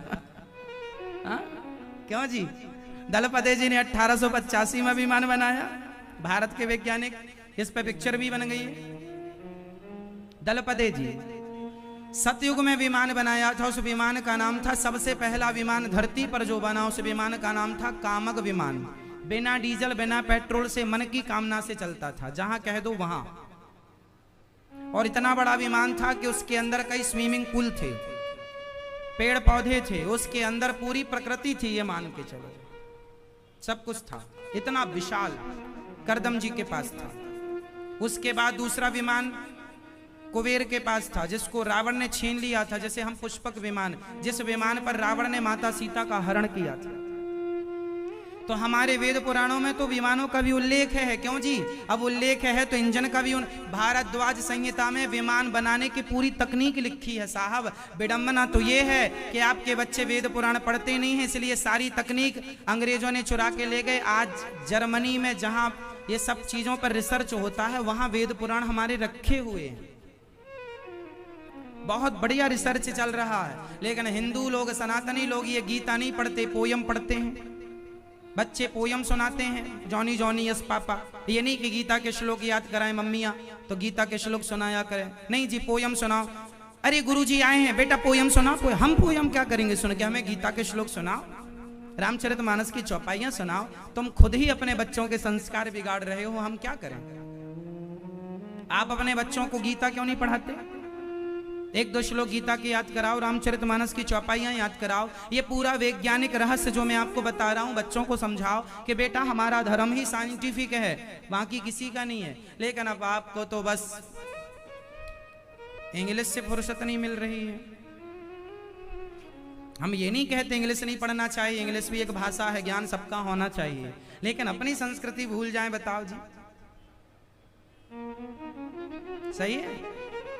हाँ? क्यों जी? दलपति जी ने 1885 में विमान बनाया, भारत के वैज्ञानिक। इस पे पिक्चर भी बन गई है। दलपति जी सतयुग में विमान बनाया था। उस विमान का नाम था, सबसे पहला विमान धरती पर जो बना, उस विमान का नाम था कामक विमान। बिना डीजल बिना पेट्रोल से, मन की कामना से चलता था, जहां कह दो वहां। और इतना बड़ा विमान था कि उसके अंदर कई स्विमिंग पूल थे, पेड़ पौधे थे, उसके अंदर पूरी प्रकृति थी, ये मान के चलो, सब कुछ था। इतना विशाल करदम जी के पास था। उसके बाद दूसरा विमान कुबेर के पास था, जिसको रावण ने छीन लिया था। जैसे हम पुष्पक विमान, जिस विमान पर रावण ने माता सीता का हरण किया था। तो हमारे वेद पुराणों में तो विमानों का भी उल्लेख है। क्यों जी? अब उल्लेख है तो इंजन का भी। भारद्वाज संहिता में विमान बनाने की पूरी तकनीक लिखी है साहब। विडंबना तो ये है कि आपके बच्चे वेद पुराण पढ़ते नहीं हैं, इसलिए सारी तकनीक अंग्रेजों ने चुरा के ले गए। आज जर्मनी में जहां ये सब चीजों पर रिसर्च होता है, वहां वेद पुराण हमारे रखे हुए हैं। बहुत बढ़िया रिसर्च चल रहा है। लेकिन हिंदू लोग, सनातनी लोग ये गीता नहीं पढ़ते, पोयम पढ़ते हैं। बच्चे पोयम सुनाते हैं, जॉनी जॉनी यस पापा। ये नहीं कि गीता के श्लोक याद कराएं मम्मियाँ, तो गीता के श्लोक सुनाया करें। नहीं जी, पोयम सुनाओ। अरे गुरुजी आए हैं, बेटा पोयम सुनाओ। हम पोयम क्या करेंगे सुन के? हमें गीता के श्लोक सुनाओ, रामचरितमानस की चौपाइयां सुनाओ। तुम खुद ही अपने बच्चों के संस्कार बिगाड़ रहे हो, हम क्या करें? आप अपने बच्चों को गीता क्यों नहीं पढ़ाते? एक दो श्लोक गीता की याद कराओ, रामचरितमानस की चौपाइयां याद कराओ। ये पूरा वैज्ञानिक रहस्य जो मैं आपको बता रहा हूं, बच्चों को समझाओ कि बेटा हमारा धर्म ही साइंटिफिक है, बाकी किसी का नहीं है। लेकिन अब आपको तो बस इंग्लिश से फुर्सत नहीं मिल रही है। हम ये नहीं कहते इंग्लिश नहीं पढ़ना चाहिए, इंग्लिश भी एक भाषा है, ज्ञान सबका होना चाहिए। लेकिन अपनी संस्कृति भूल जाएं, बताओ जी, सही है?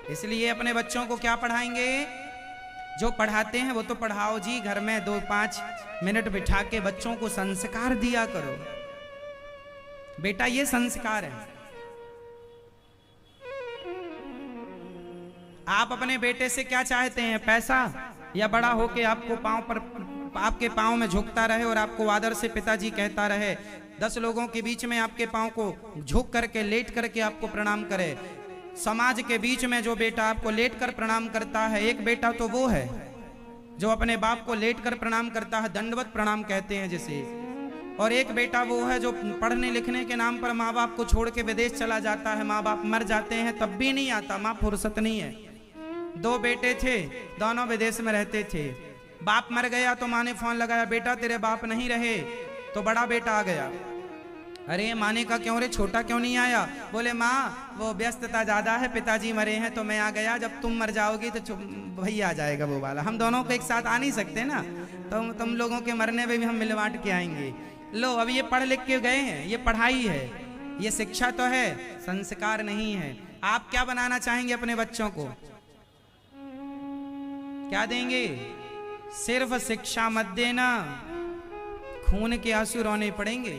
इसलिए अपने बच्चों को क्या पढ़ाएंगे? जो पढ़ाते हैं वो तो पढ़ाओ जी। घर में 2-5 मिनट बिठा के बच्चों को संस्कार दिया करो। बेटा ये संस्कार है। आप अपने बेटे से क्या चाहते हैं? पैसा? या बड़ा होके आपको आपके पांव में झुकता रहे और आपको आदर से पिताजी कहता रहे? 10 लोगों के बीच में आपके पांव को झुक करके, लेट करके आपको प्रणाम करे। समाज के बीच में जो बेटा आपको लेट कर प्रणाम करता है, एक बेटा तो वो है जो अपने बाप को लेट कर प्रणाम करता है, दंडवत प्रणाम कहते हैं जिसे। और एक बेटा वो है जो पढ़ने लिखने के नाम पर माँ बाप को छोड़ के विदेश चला जाता है। माँ बाप मर जाते हैं तब भी नहीं आता, माँ फुर्सत नहीं है। 2 बेटे थे, दोनों विदेश में रहते थे। बाप मर गया तो माँ ने फोन लगाया, बेटा तेरे बाप नहीं रहे। तो बड़ा बेटा आ गया। अरे माँ ने कहा क्यों रे, छोटा क्यों नहीं आया? बोले माँ वो व्यस्तता ज्यादा है, पिताजी मरे हैं तो मैं आ गया, जब तुम मर जाओगी तो भैया आ जाएगा वो वाला। हम दोनों को एक साथ आ नहीं सकते ना, तो तुम लोगों के मरने में भी हम मिल बांट के आएंगे। लो अब ये पढ़ लिख के गए हैं, ये पढ़ाई है, ये शिक्षा तो है, संस्कार नहीं है। आप क्या बनाना चाहेंगे अपने बच्चों को? क्या देंगे? सिर्फ शिक्षा मत देना, खून के आंसू रोने पड़ेंगे।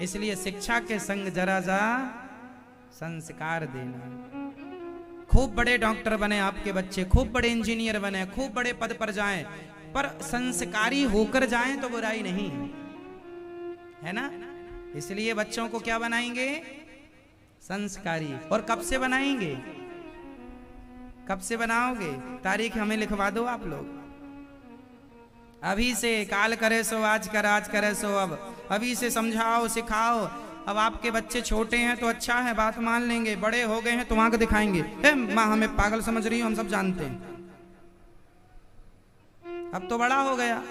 इसलिए शिक्षा के संग जरा जा संस्कार देना। खूब बड़े डॉक्टर बने आपके बच्चे, खूब बड़े इंजीनियर बने, खूब बड़े पद पर जाएं, पर संस्कारी होकर जाएं तो बुराई नहीं है ना। इसलिए बच्चों को क्या बनाएंगे? संस्कारी। और कब से बनाएंगे? कब से बनाओगे? तारीख हमें लिखवा दो आप लोग अभी से। काल करे सो आज कर, आज करे सो अब। अभी से समझाओ, सिखाओ। अब आपके बच्चे छोटे हैं तो अच्छा है, बात मान लेंगे। बड़े हो गए हैं तो आंख दिखाएंगे, माँ हमें पागल समझ रही हो, हम सब जानते हैं। अब तो बड़ा हो गया,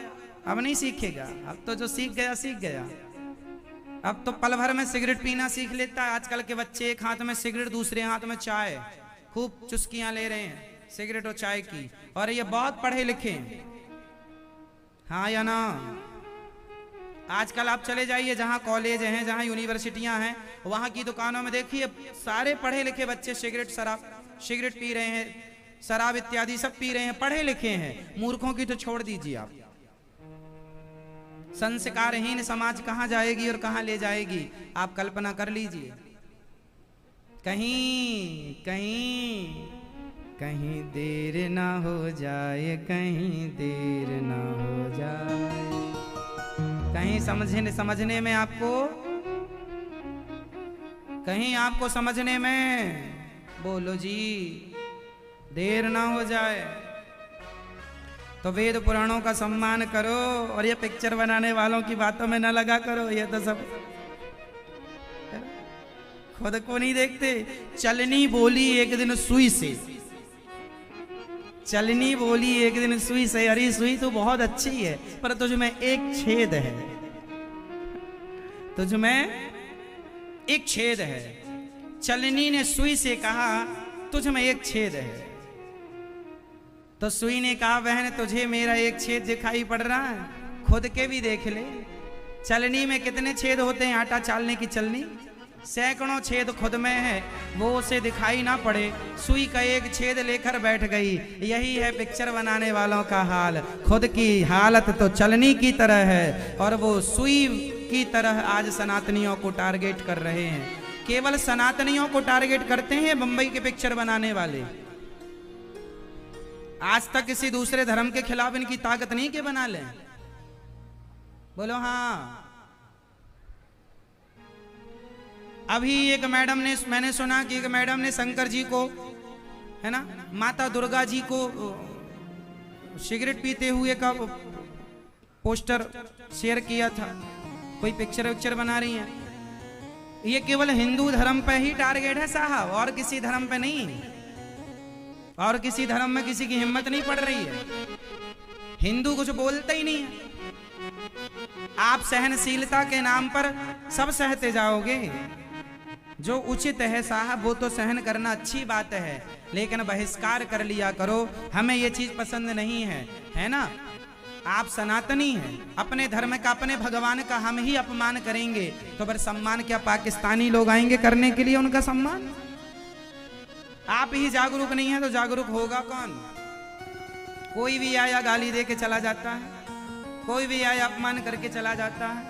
अब नहीं सीखेगा। अब तो जो सीख गया सीख गया। अब तो पल भर में सिगरेट पीना सीख लेता है आजकल के बच्चे। एक हाथ में सिगरेट, दूसरे हाथ में चाय, खूब चुस्कियां ले रहे हैं सिगरेट और चाय की। और ये बहुत पढ़े लिखे हैं, हाँ या ना? आजकल आप चले जाइए जहां कॉलेज हैं, जहां यूनिवर्सिटियां हैं, वहां की दुकानों में देखिए सारे पढ़े लिखे बच्चे सिगरेट पी रहे हैं, शराब इत्यादि सब पी रहे हैं, पढ़े लिखे हैं। मूर्खों की तो छोड़ दीजिए आप। संस्कारहीन समाज कहां जाएगी और कहां ले जाएगी, आप कल्पना कर लीजिए। कहीं कहीं कहीं देर ना हो जाए, कहीं देर ना हो जाए, कहीं समझने में आपको, कहीं आपको समझने में, बोलो जी, देर ना हो जाए। तो वेद पुराणों का सम्मान करो और ये पिक्चर बनाने वालों की बातों में न लगा करो। ये तो सब खुद को नहीं देखते। चलनी बोली एक दिन सुई से, चलनी बोली एक दिन सुई से। अरे सुई तो बहुत अच्छी है, पर तुझ में एक छेद है, तुझ में एक छेद है। चलनी ने सुई से कहा तुझ में एक छेद है। तो सुई ने कहा बहन तुझे मेरा एक छेद दिखाई पड़ रहा है, खुद के भी देख ले। चलनी में कितने छेद होते हैं, आटा चालने की चलनी, सैकड़ों छेद खुद में है, वो उसे दिखाई ना पड़े, सुई का एक छेद लेकर बैठ गई। यही है पिक्चर बनाने वालों का हाल। खुद की हालत तो चलनी की तरह है और वो सुई की तरह आज सनातनियों को टारगेट कर रहे हैं। केवल सनातनियों को टारगेट करते हैं बंबई के पिक्चर बनाने वाले। आज तक किसी दूसरे धर्म के खिलाफ इनकी ताकत नहीं के बना लें। बोलो हाँ। अभी एक मैडम ने, मैंने सुना कि एक मैडम ने शंकर जी को, है ना, माता दुर्गा जी को सिगरेट पीते हुए का पोस्टर शेयर किया था। कोई पिक्चर बना रही है। ये केवल हिंदू धर्म पे ही टारगेट है साहब, और किसी धर्म पे नहीं। और किसी धर्म में किसी की हिम्मत नहीं पड़ रही है। हिंदू कुछ बोलता ही नहीं है। आप सहनशीलता के नाम पर सब सहते जाओगे। जो उचित है साहब वो तो सहन करना अच्छी बात है, लेकिन बहिष्कार कर लिया करो। हमें ये चीज पसंद नहीं है, है ना। आप सनातनी हैं, अपने धर्म का, अपने भगवान का हम ही अपमान करेंगे तो फिर सम्मान क्या पाकिस्तानी लोग आएंगे करने के लिए उनका सम्मान? आप ही जागरूक नहीं है तो जागरूक होगा कौन? कोई भी आया गाली दे के चला जाता है, कोई भी आया अपमान करके चला जाता है।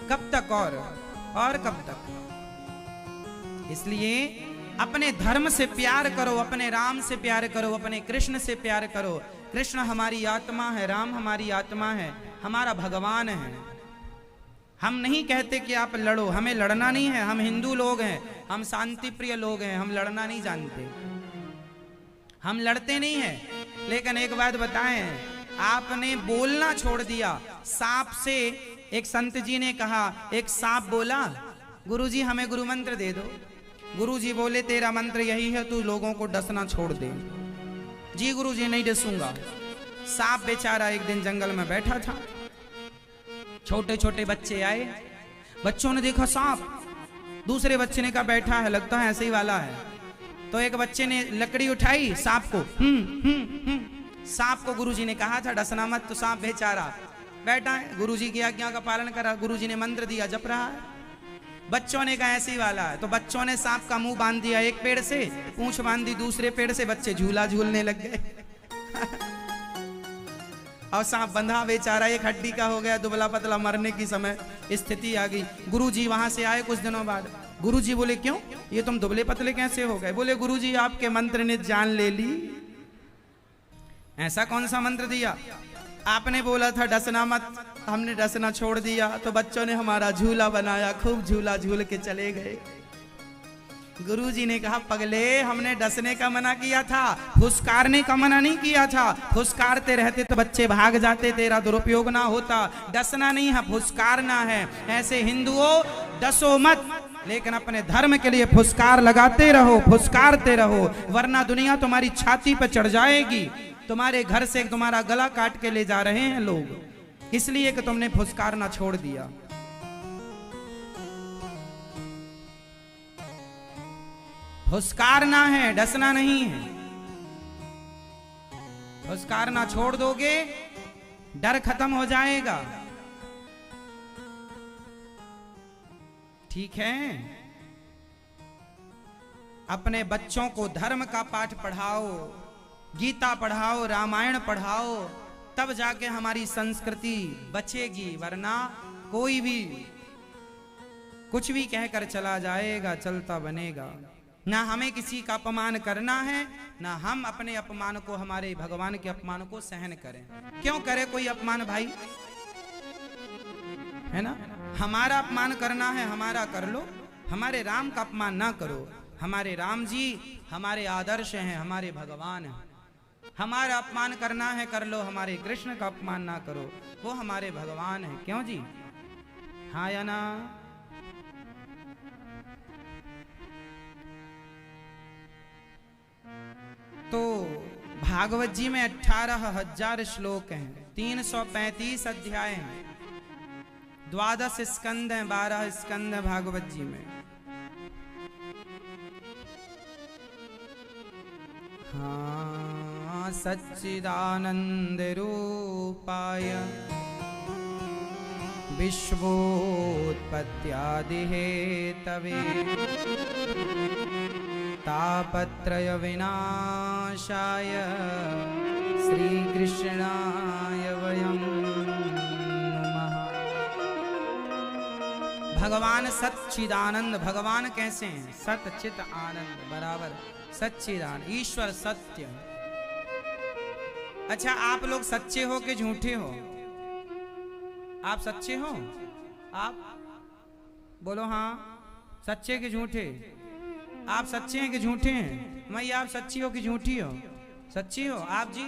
कब तक और कब तक? इसलिए अपने धर्म से प्यार करो, अपने राम से प्यार करो, अपने कृष्ण से प्यार करो। कृष्ण हमारी आत्मा है, राम हमारी आत्मा है, हमारा भगवान है। हम नहीं कहते कि आप लड़ो, हमें लड़ना नहीं है। हम हिंदू लोग हैं, हम शांति प्रिय लोग हैं, हम लड़ना नहीं जानते, हम लड़ते नहीं हैं। लेकिन एक बात बताएं, आपने बोलना छोड़ दिया। सांप से एक संत जी ने कहा, एक सांप बोला गुरुजी हमें गुरु मंत्र दे दो। गुरुजी बोले तेरा मंत्र यही है, तू लोगों को डसना छोड़ दे। जी गुरुजी नहीं डसूंगा। सांप बेचारा एक दिन जंगल में बैठा था, छोटे छोटे बच्चे आए, बच्चों ने देखा सांप, दूसरे बच्चे ने कहा बैठा है, लगता है ऐसे ही वाला है। तो एक बच्चे ने लकड़ी उठाई, सांप को सांप को गुरुजी ने कहा था डसना मत, तो सांप बेचारा बैठा है, गुरुजी की आज्ञा का पालन करा, गुरुजी ने मंत्र दिया, जप रहा है। बच्चों ने कहा ऐसे ही वाला है, तो बच्चों ने सांप का मुंह बांध दिया एक पेड़ से, पूंछ बांध दी दूसरे पेड़ से, बच्चे झूला झूलने लग गए। और सांप बंधा बेचारा एक हड्डी का हो गया, दुबला पतला, मरने की समय स्थिति आ गई। गुरुजी वहां से आए कुछ दिनों बाद। गुरुजी बोले क्यों, ये तुम दुबले पतले कैसे हो गए? बोले गुरुजी आपके मंत्र ने जान ले ली। ऐसा कौन सा मंत्र दिया? आपने बोला था डसना मत, हमने डसना छोड़ दिया, तो बच्चों ने हमारा झूला बनाया, खूब झूला झूल के चले गए। गुरुजी ने कहा पगले, हमने डसने का मना किया था, फुसकारने का मना नहीं किया था। फुसकारते रहते तो बच्चे भाग जाते, तेरा दुरुपयोग ना होता। डसना नहीं है, फुसकारना है। ऐसे हिंदुओं डसो मत, लेकिन अपने धर्म के लिए फुसकार लगाते रहो, फुसकारते रहो, वरना दुनिया तुम्हारी छाती पर चढ़ जाएगी। तुम्हारे घर से तुम्हारा गला काट के ले जा रहे हैं लोग, इसलिए कि तुमने फुसकारना छोड़ दिया। फुसकारना है, डसना नहीं है। फुसकारना छोड़ दोगे, डर खत्म हो जाएगा। ठीक है, अपने बच्चों को धर्म का पाठ पढ़ाओ, गीता पढ़ाओ, रामायण पढ़ाओ, तब जाके हमारी संस्कृति बचेगी। वरना कोई भी कुछ भी कहकर चला जाएगा, चलता बनेगा। ना हमें किसी का अपमान करना है, ना हम अपने अपमान को, हमारे भगवान के अपमान को सहन करें। क्यों करे कोई अपमान भाई, है ना। हमारा अपमान करना है, हमारा कर लो, हमारे राम का अपमान ना करो। हमारे राम जी हमारे आदर्श हैं, हमारे भगवान हैं। हमारा अपमान करना है कर लो, हमारे कृष्ण का अपमान ना करो, वो हमारे भगवान हैं। क्यों जी, हाँ या ना? तो भागवत जी में 18,000 श्लोक हैं, 335 अध्याय हैं, 12 स्कंद हैं, 12 स्कंद हैं भागवत जी में। हाँ सच्चिदानंद रूपाय विश्वोत्पत्त्यादि हेतवे तापत्रय विनाशाय श्रीकृष्णाय वयं नमः। भगवान सच्चिदानंद, भगवान कैसे हैं? सत चित आनंद बराबर सच्चिदानंद, ईश्वर सत्य। अच्छा, आप लोग सच्चे हो कि झूठे हो? आप सच्चे हो? आप बोलो हाँ। सच्चे कि झूठे? आप सच्चे हैं कि झूठे हैं? मैया आप सच्ची हो कि झूठी हो? सच्ची हो। आप जी,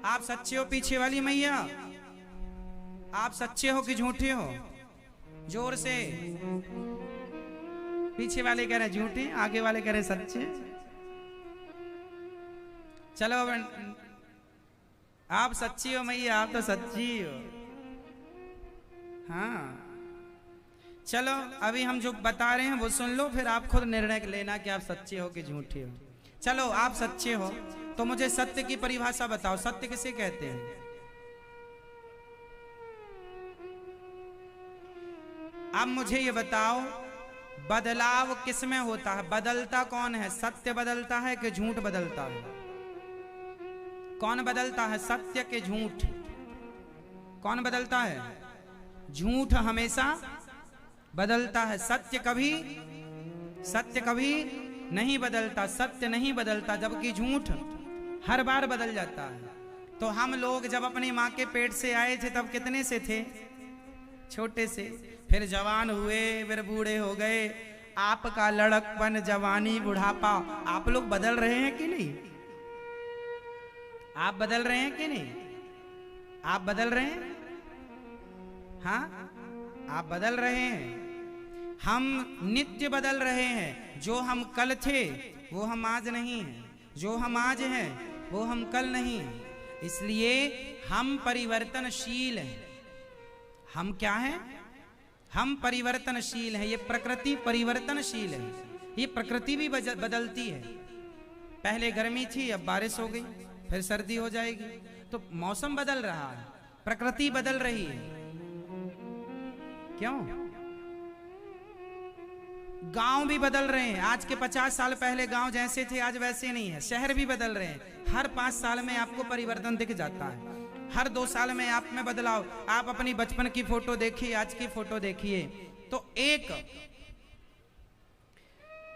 आप सच्चे हो? पीछे वाली मैया आप सच्चे हो कि झूठे हो? जोर से। पीछे वाले कह रहे झूठे, आगे वाले कह रहे सच्चे। चलो आप सच्ची हो मैया, आप तो सच्ची हो। हाँ चलो, अभी हम जो बता रहे हैं वो सुन लो, फिर आप खुद निर्णय लेना कि आप सच्चे हो कि झूठे हो। चलो आप सच्चे हो तो मुझे सत्य की परिभाषा बताओ। सत्य किसे कहते हैं? अब मुझे ये बताओ, बदलाव किस में होता है? बदलता कौन है? सत्य बदलता है कि झूठ बदलता है? कौन बदलता है, सत्य के झूठ? कौन बदलता है? झूठ हमेशा बदलता है, सत्य कभी नहीं बदलता। सत्य नहीं बदलता, जबकि झूठ हर बार बदल जाता है। तो हम लोग जब अपनी माँ के पेट से आए थे तब कितने से थे? छोटे से। फिर जवान हुए, फिर बूढ़े हो गए। आपका लड़कपन, जवानी, बुढ़ापा, आप लोग बदल रहे हैं कि नहीं? आप बदल रहे हैं कि नहीं? आप बदल रहे हैं? हाँ आप बदल रहे हैं। हम नित्य बदल रहे हैं। जो हम कल थे वो हम आज नहीं हैं, जो हम आज हैं वो हम कल नहीं हैं। इसलिए हम परिवर्तनशील हैं। हम क्या हैं? हम परिवर्तनशील हैं। ये प्रकृति परिवर्तनशील है। ये प्रकृति भी बदलती है। पहले गर्मी थी, अब बारिश हो गई, फिर सर्दी हो जाएगी। तो मौसम बदल रहा है, प्रकृति बदल रही है। क्यों? गांव भी बदल रहे हैं। आज के 50 साल पहले गांव जैसे थे आज वैसे नहीं है। शहर भी बदल रहे हैं। हर 5 साल में आपको परिवर्तन दिख जाता है। हर 2 साल में आप में बदलाव। आप अपनी बचपन की फोटो देखिए, आज की फोटो देखिए, तो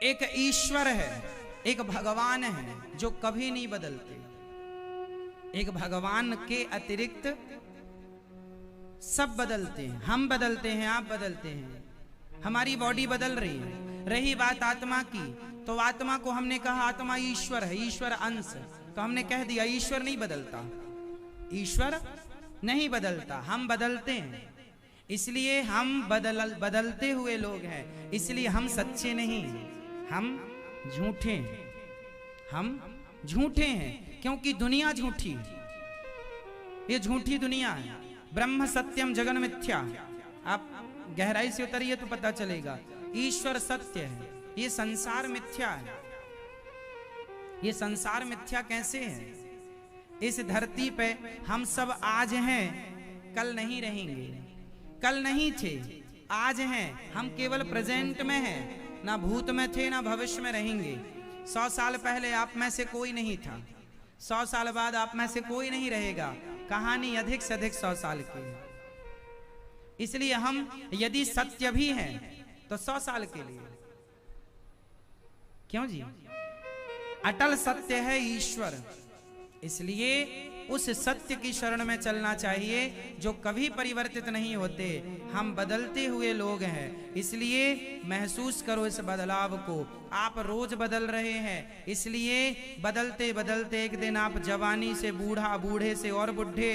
एक ईश्वर है, एक भगवान है जो कभी नहीं बदलते। एक भगवान के अतिरिक्त सब बदलते हैं। हम बदलते हैं, आप बदलते हैं, हमारी बॉडी बदल रही है। रही बात आत्मा की, तो आत्मा को हमने कहा आत्मा ईश्वर है, ईश्वर अंश, तो हमने कह दिया ईश्वर नहीं बदलता। ईश्वर नहीं बदलता, हम बदलते हैं। इसलिए हम बदलते हुए लोग हैं। इसलिए हम सच्चे नहीं हैं, हम झूठे हैं। हम झूठे हैं क्योंकि दुनिया झूठी है। ये झूठी दुनिया है। ब्रह्म सत्यम जगन मिथ्या। आप गहराई से उतरिए तो पता चलेगा। ईश्वर सत्य है, ये संसार मिथ्या है। ये संसार मिथ्या कैसे है? इस धरती पे हम सब आज हैं, कल नहीं रहेंगे। कल नहीं थे, आज हैं। हम केवल प्रेजेंट में हैं, ना भूत में थे ना भविष्य में रहेंगे। 100 साल पहले आप में से कोई नहीं था, 100 साल बाद आप में से कोई नहीं रहेगा। कहानी अधिक से अधिक 100 साल की है। इसलिए हम यदि सत्य भी हैं तो 100 साल के लिए। क्यों जी? अटल सत्य है ईश्वर। इसलिए उस सत्य की शरण में चलना चाहिए जो कभी परिवर्तित नहीं होते। हम बदलते हुए लोग हैं, इसलिए महसूस करो इस बदलाव को। आप रोज बदल रहे हैं, इसलिए बदलते बदलते एक दिन आप जवानी से बूढ़ा, बूढ़े से और बुढ़े,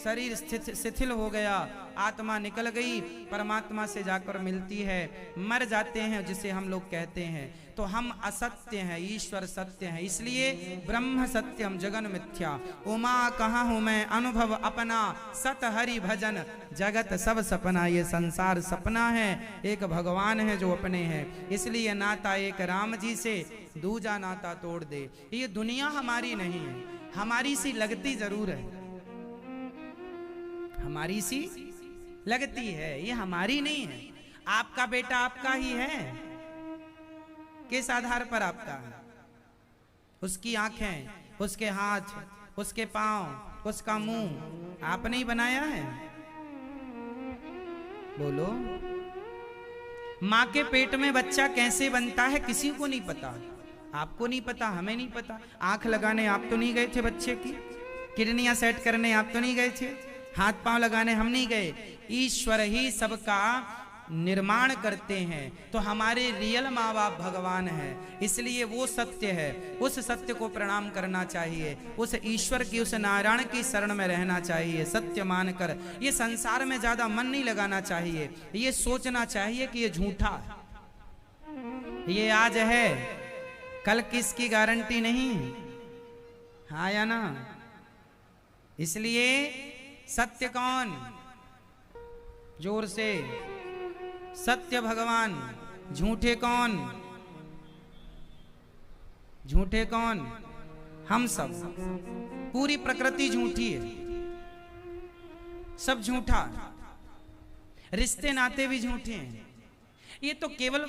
शरीर शिथिल हो गया, आत्मा निकल गई, परमात्मा से जाकर मिलती है, मर जाते हैं जिसे हम लोग कहते हैं। तो हम असत्य हैं, ईश्वर सत्य है। इसलिए ब्रह्म सत्यम जगन मिथ्या। उमा कहाँ हूँ मैं अनुभव अपना, सत हरि भजन जगत सब सपना। ये संसार सपना है, एक भगवान है जो अपने हैं। इसलिए नाता एक राम जी से, दूजा नाता तोड़ दे। ये दुनिया हमारी नहीं है, हमारी सी लगती जरूर है, हमारी सी लगती है, ये हमारी नहीं है। आपका बेटा आपका ही है, किस आधार पर आपका है? उसकी आंखें, उसके हाथ, उसके पांव, उसका मुंह आपने ही बनाया है। बोलो, मां के पेट में बच्चा कैसे बनता है किसी को नहीं पता, आपको नहीं पता, हमें नहीं पता। आंख लगाने आप तो नहीं गए थे बच्चे की, किडनियां सेट करने आप तो नहीं गए थे, हाथ पांव लगाने हम नहीं गए। ईश्वर ही सबका निर्माण करते हैं। तो हमारे रियल माँ बाप भगवान है, इसलिए वो सत्य है, उस सत्य को प्रणाम करना चाहिए, उस ईश्वर की, उस नारायण की शरण में रहना चाहिए, सत्य मानकर। ये संसार में ज्यादा मन नहीं लगाना चाहिए, ये सोचना चाहिए कि ये झूठा है, ये आज है, कल किसकी गारंटी नहीं, हाँ या ना। इसलिए सत्य कौन, जोर से, सत्य भगवान। झूठे कौन, झूठे कौन, हम सब। पूरी प्रकृति झूठी है, सब झूठा, रिश्ते नाते भी झूठे हैं। ये तो केवल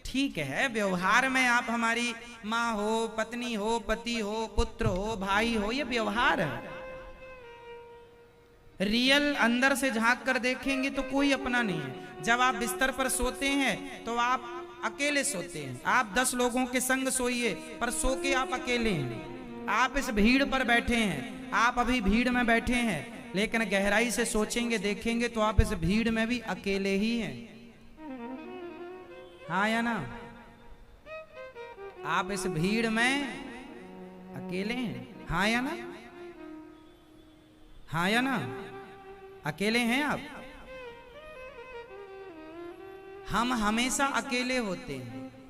ठीक है व्यवहार में, आप हमारी माँ हो, पत्नी हो, पति हो, पुत्र हो, भाई हो, ये व्यवहार है। रियल अंदर से झांक कर देखेंगे तो कोई अपना नहीं है। जब आप बिस्तर पर सोते हैं तो आप अकेले सोते हैं, आप 10 लोगों के संग सोइए पर सो के आप अकेले हैं। आप इस भीड़ पर बैठे हैं, आप अभी भीड़ में बैठे हैं, लेकिन गहराई से सोचेंगे, देखेंगे तो आप इस भीड़ में भी अकेले ही हैं, हाँ या ना। आप इस भीड़ में अकेले हैं, हाँ या ना, हाँ या ना, अकेले हैं आप। हम हमेशा अकेले होते हैं,